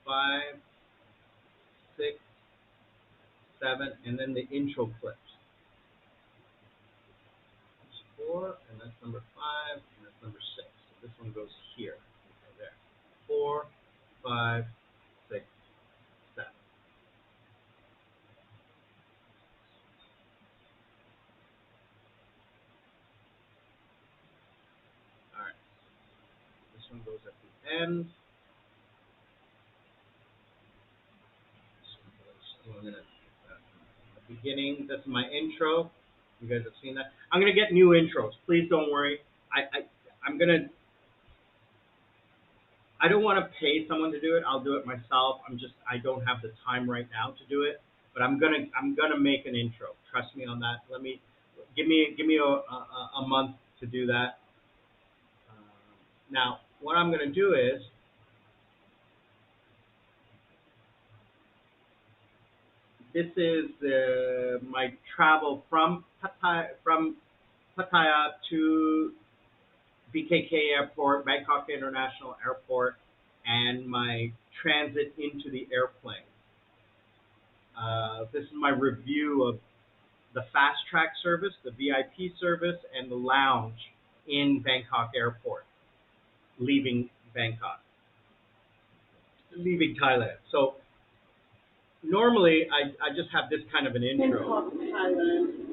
5, 6, 7, and then the intro clips. 4, and that's number 5, and that's number 6. So this one goes here, there. 4, 5, 6, 7. All right. This one goes at the end. So I'm gonna the beginning. That's my intro. You guys have seen that. I'm gonna get new intros. Please don't worry. I'm gonna. I don't want to pay someone to do it. I'll do it myself. I don't have the time right now to do it. But I'm gonna make an intro. Trust me on that. Give me a month to do that. Now, what I'm gonna do is this is my travel from Pattaya to BKK Airport, Bangkok International Airport, and my transit into the airplane. This is my review of the fast track service, the VIP service, and the lounge in Bangkok Airport, leaving Thailand. So normally I just have this kind of an intro. Bangkok, Thailand.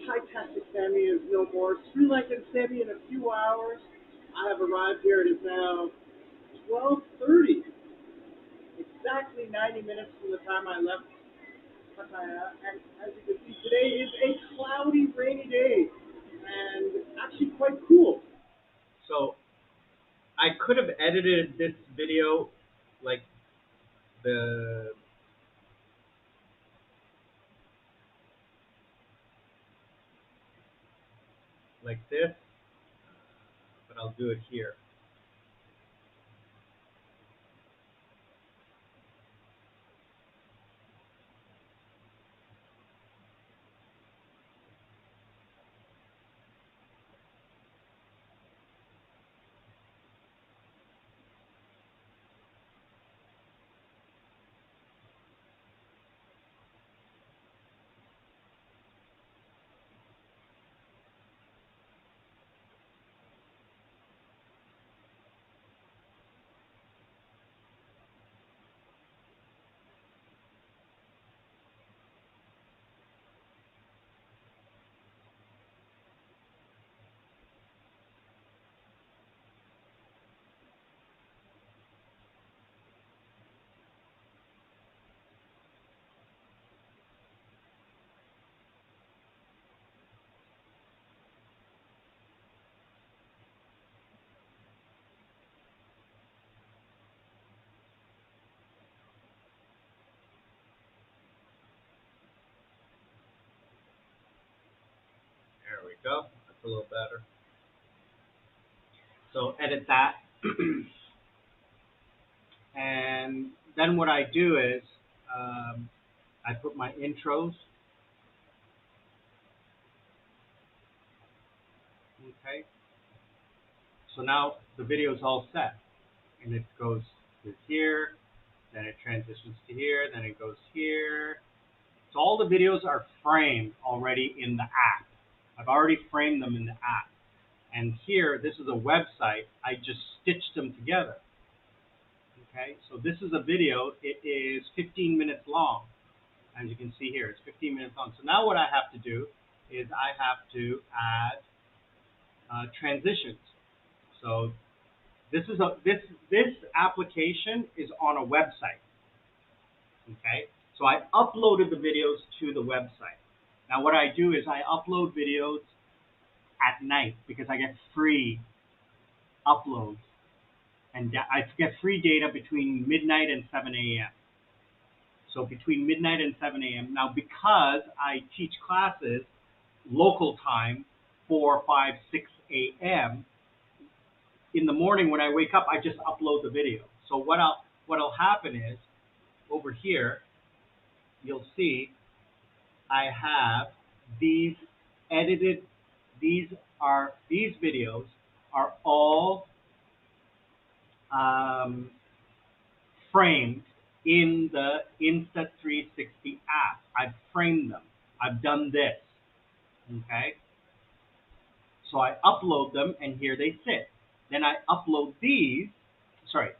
Thai-tastic Sammy is no more. Sri Lankan Sammy in a few hours. I have arrived here. It is now 12:30. Exactly approximately 90 minutes from the time I left Pattaya. And as you can see, today is a cloudy, rainy day, and actually quite cool. So I could have edited this video like the like this, but I'll do it here. There we go. That's a little better. So edit that. And then what I do is I put my intros. Okay. So now the video is all set, and it goes to here, then it transitions to here, then it goes here. So all the videos are framed already in the app. I've already framed them in the app. And here, this is a website. I just stitched them together. Okay, so this is a video. It is 15 minutes long. As you can see here, it's 15 minutes long. So now what I have to do is I have to add transitions. So this application is on a website. Okay, so I uploaded the videos to the website. Now what I do is I upload videos at night because I get free uploads, and I get free data between midnight and 7 a.m. So between midnight and 7 a.m. Now because I teach classes local time 4, 5, 6 a.m. in the morning when I wake up, I just upload the video. So what'll happen is over here you'll see I have these edited. These videos are all framed in the Insta360 app. I've framed them. I've done this. Okay. So I upload them, and here they sit. Then I upload these. Sorry.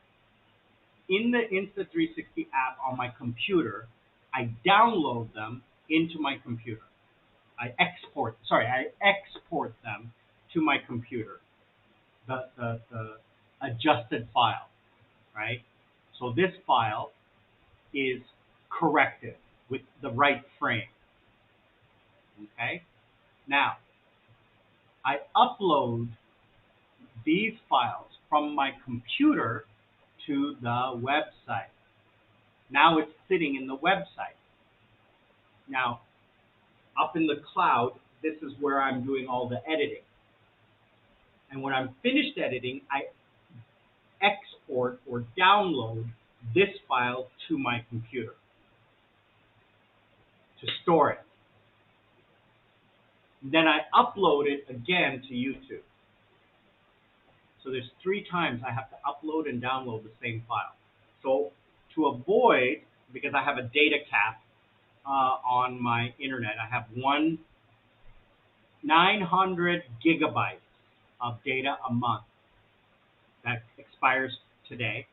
In the Insta360 app on my computer, I download them into my computer. I export them to my computer, the adjusted file, right? So this file is corrected with the right frame, okay? Now, I upload these files from my computer to the website. Now it's sitting in the website. Now, up in the cloud, this is where I'm doing all the editing. And when I'm finished editing, I export or download this file to my computer to store it. Then I upload it again to YouTube. So there's 3 times I have to upload and download the same file. So to avoid, because I have a data cap on my internet, I have 900 gigabytes of data a month that expires today.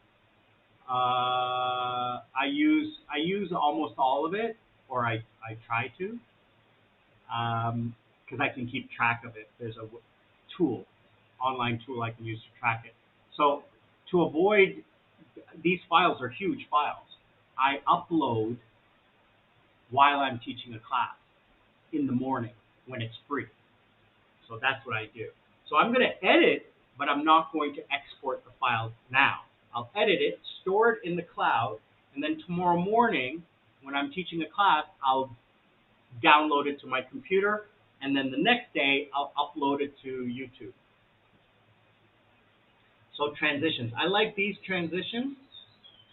I use almost all of it, or I try to, because I can keep track of it. There's a online tool I can use to track it. So to avoid, these files are huge files. I upload while I'm teaching a class in the morning when it's free. So that's what I do. So I'm going to edit, but I'm not going to export the file now. I'll edit it, store it in the cloud, and then tomorrow morning when I'm teaching a class, I'll download it to my computer, and then the next day I'll upload it to YouTube. So transitions. I like these transitions.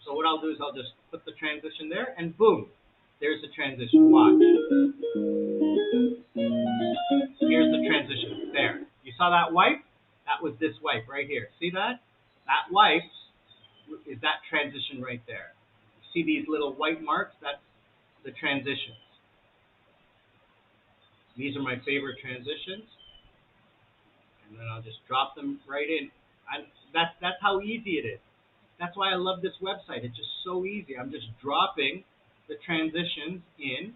So what I'll do is I'll just put the transition there, and boom, there's the transition. Watch. Here's the transition. There. You saw that wipe? That was this wipe right here. See that? That wipe is that transition right there. See these little white marks? That's the transitions. These are my favorite transitions. And then I'll just drop them right in. That's how easy it is. That's why I love this website. It's just so easy. I'm just dropping the transitions in.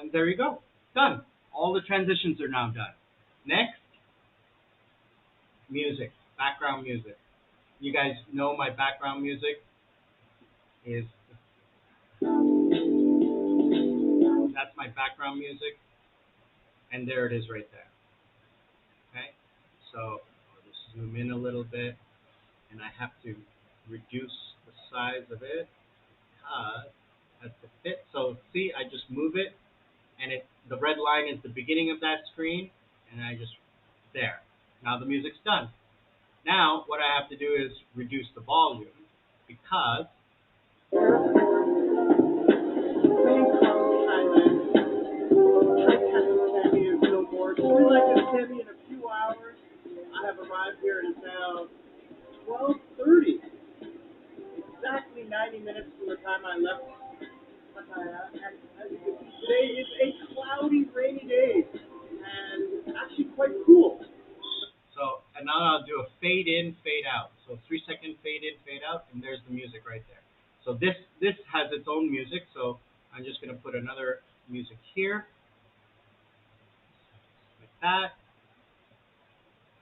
And there you go. Done. All the transitions are now done. Next, music. Background music. You guys know my background music is, that's my background music. And there it is right there. Okay? So I'll just zoom in a little bit. And I have to reduce the size of it because that's the fit. So see, I just move it, and the red line is the beginning of that screen, and I just, there. Now the music's done. Now what I have to do is reduce the volume because in a few hours. I have arrived here. It is now 12:30. Exactly 90 minutes from the time I left Pattaya. And as you can see, today is a cloudy, rainy day, and actually quite cool. so, and now I'll do a fade in, fade out. So 3-second fade in, fade out, and there's the music right there. So this has its own music. So I'm just going to put another music here, like that.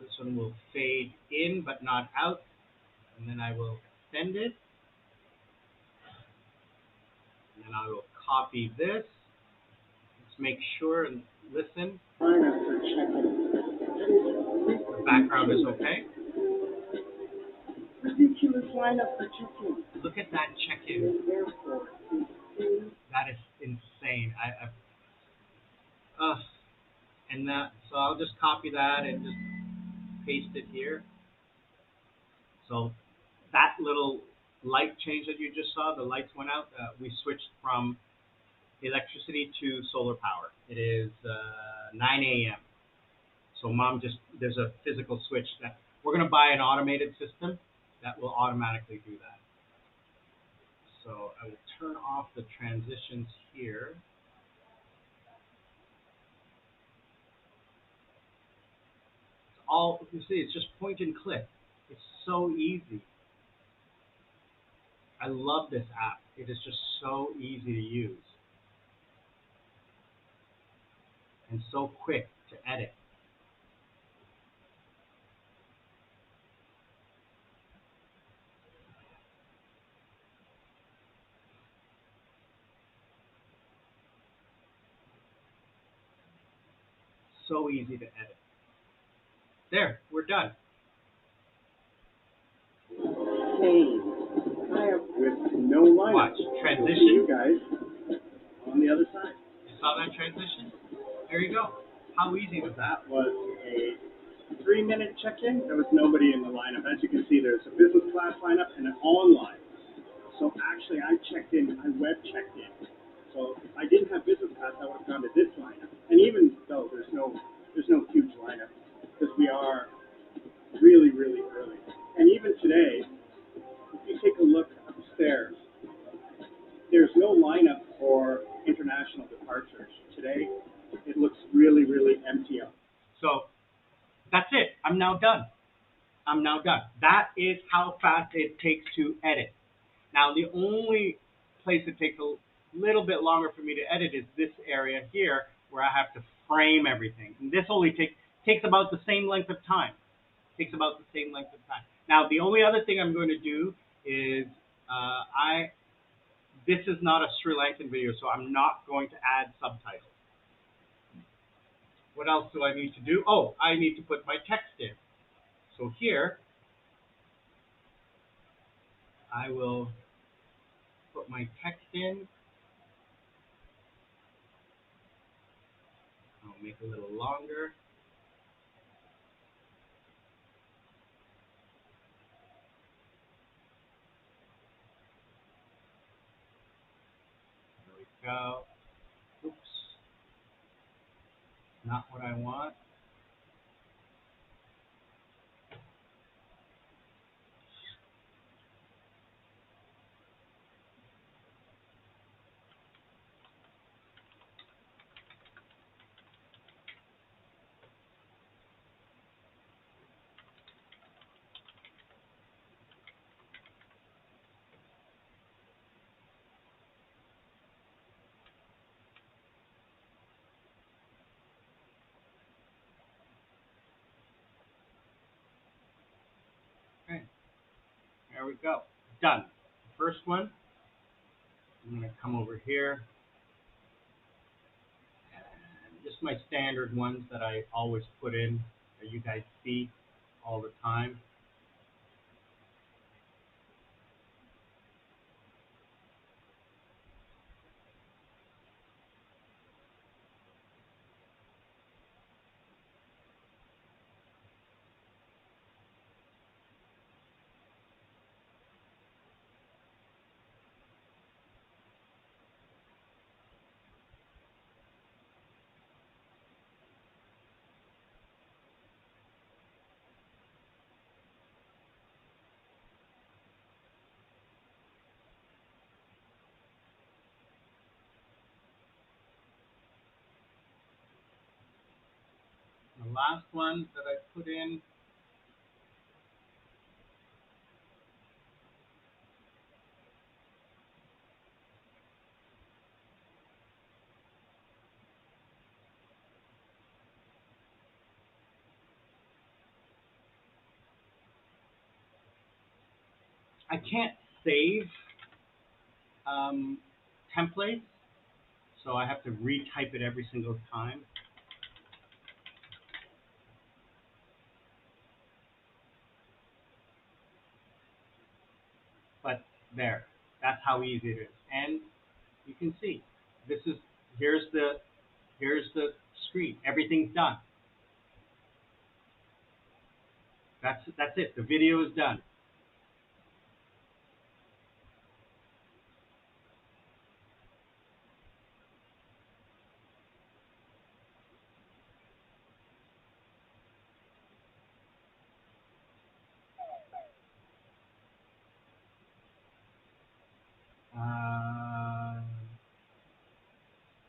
This one will fade in but not out, and then I will send it, and then I will copy this. Let's make sure and listen. The background is okay. Ridiculous lineup for check-in. Look at that check-in. That is insane. And that, so I'll just copy that and just paste it here. So that little light change that you just saw, the lights went out. We switched from electricity to solar power. It is 9 a.m. So there's a physical switch that we're going to buy an automated system that will automatically do that. So I will turn off the transitions here. You see, it's just point and click. It's so easy. I love this app. It is just so easy to use and so quick to edit. So easy to edit. There, we're done. I have with no lineup. Watch, transition. You guys on the other side. You saw that transition? There you go. How easy was that? That was a 3-minute check-in. There was nobody in the lineup. As you can see, there's a business class lineup and an online. So actually, I web checked in. So if I didn't have business class, I would have gone to this lineup. And even though there's no huge lineup, because we are really, really early. And even today, if you take a look upstairs, there's no lineup for international departures. Today, it looks really, really empty out. So that's it. I'm now done. That is how fast it takes to edit. Now, the only place it takes a little bit longer for me to edit is this area here where I have to frame everything. And this only takes about the same length of time. Now, the only other thing I'm going to do is this is not a Sri Lankan video, so I'm not going to add subtitles. What else do I need to do? Oh, I need to put my text in. So here, I will put my text in. I'll make it a little longer. There we go. Oops. Not what I want. Okay. There we go. Done. First one. I'm going to come over here. And just my standard ones that I always put in that you guys see all the time. The last one that I put in, I can't save templates, so I have to retype it every single time. But there, that's how easy it is. And you can see, here's the screen. Everything's done. That's it. The video is done.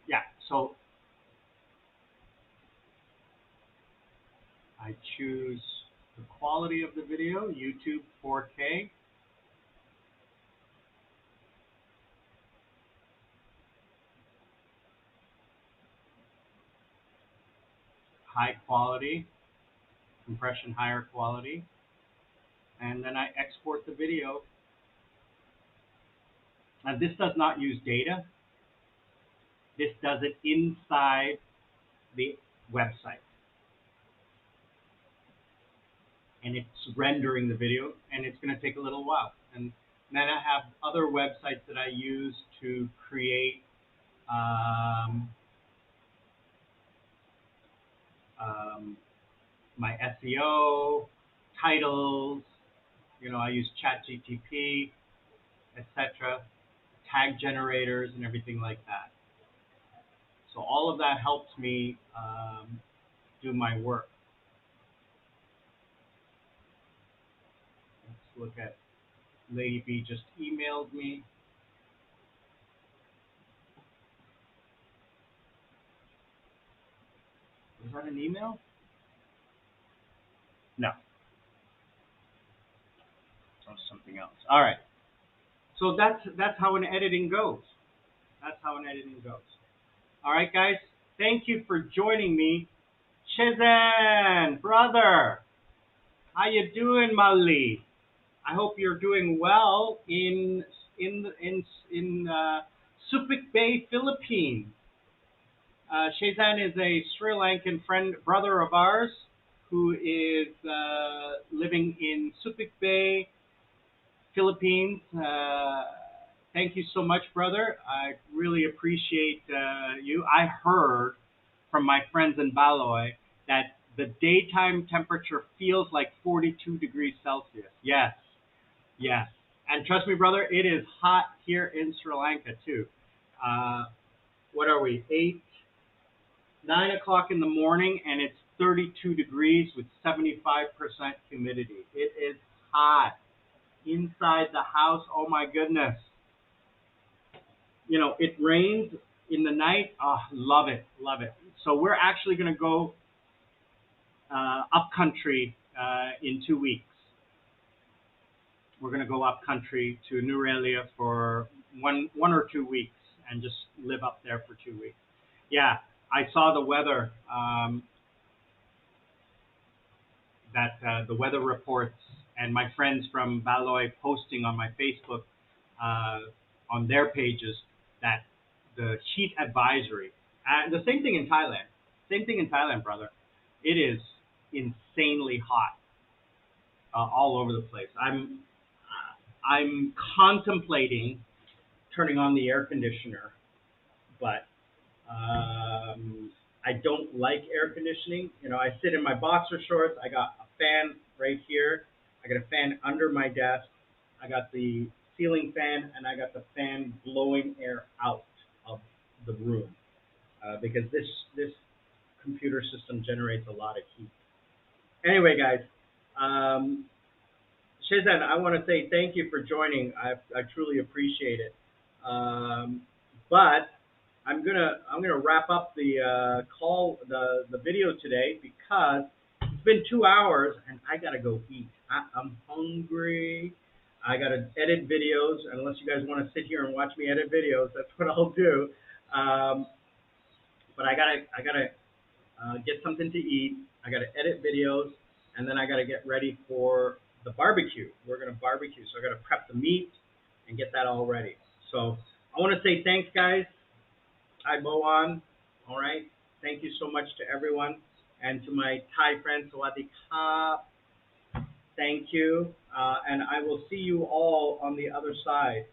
Yeah, so I choose the quality of the video, YouTube 4K. High quality, compression higher quality, and then I export the video. Now this does not use data. This does it inside the website. And it's rendering the video, and it's going to take a little while. And then I have other websites that I use to create my SEO, titles, I use ChatGPT, etc., tag generators, and everything like that. So all of that helps me do my work. Let's look at Lady B just emailed me. Was that an email? No. That was something else. All right. So that's how an editing goes. All right, guys. Thank you for joining me. Shazan, brother, how you doing, Mali? I hope you're doing well in Subic Bay, Philippines. Shazan is a Sri Lankan friend, brother of ours, who is living in Subic Bay, Philippines. Thank you so much, brother. I really appreciate you. I heard from my friends in Baloy that the daytime temperature feels like 42 degrees Celsius. Yes, yes. And trust me, brother, it is hot here in Sri Lanka too. Uh, what are we? 9 o'clock in the morning, and it's 32 degrees with 75% humidity. It is hot inside the house. Oh my goodness. It rains in the night. Oh, love it, love it. So we're actually going to go up country in 2 weeks. We're going to go up country to Nurelia for one or 2 weeks and just live up there for 2 weeks. Yeah, I saw the weather the weather reports and my friends from Baloy posting on my Facebook on their pages that the heat advisory. The same thing in Thailand. Same thing in Thailand, brother. It is insanely hot all over the place. I'm contemplating turning on the air conditioner, but I don't like air conditioning. I sit in my boxer shorts. I got a fan right here. I got a fan under my desk. I got the ceiling fan, and I got the fan blowing air out of the room because this computer system generates a lot of heat. Anyway, guys, Shizan, I want to say thank you for joining. I truly appreciate it. But I'm gonna wrap up the the video today because it's been 2 hours and I gotta go eat. I'm hungry. I gotta edit videos. Unless you guys want to sit here and watch me edit videos, that's what I'll do. Um, but I gotta get something to eat. I gotta edit videos, and then I gotta get ready for the barbecue. We're gonna barbecue, so I gotta prep the meat and get that all ready. So I want to say thanks, guys. Hi, Boan. All right. Thank you so much to everyone. And to my Thai friends, Sawadee Kap. Thank you. And I will see you all on the other side.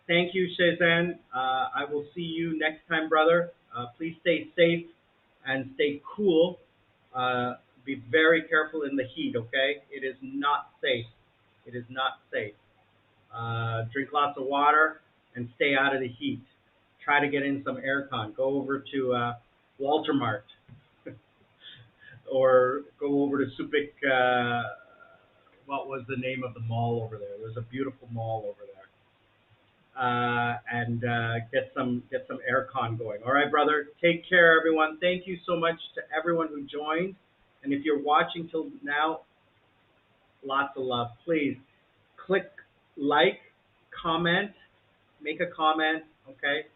Thank you, Shazan. I will see you next time, brother. Please stay safe and stay cool. Be very careful in the heat, okay? It is not safe. It is not safe. Drink lots of water and stay out of the heat. Try to get in some aircon. Go over to Walter Mart or go over to Subic. What was the name of the mall over there? There's a beautiful mall over there. And get some aircon going. All right, brother. Take care, everyone. Thank you so much to everyone who joined. And if you're watching till now, lots of love. Please click like, comment, make a comment. Okay,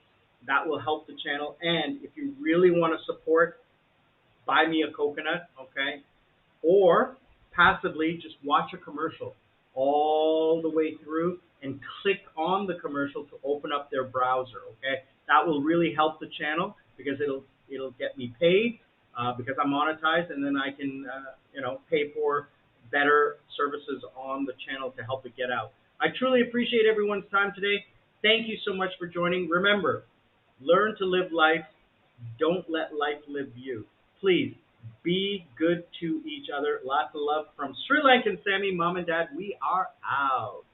that will help the channel. And if you really want to support, buy me a coconut. Okay, or passively just watch a commercial all the way through and click on the commercial to open up their browser. Okay, that will really help the channel because it'll get me paid because I'm monetized, and then I can pay for better services on the channel to help it get out. I truly appreciate everyone's time today. Thank you so much for joining. Remember, learn to live life. Don't let life live you. Please be good to each other. Lots of love from Sri Lankan Sammy, Mom and Dad. We are out.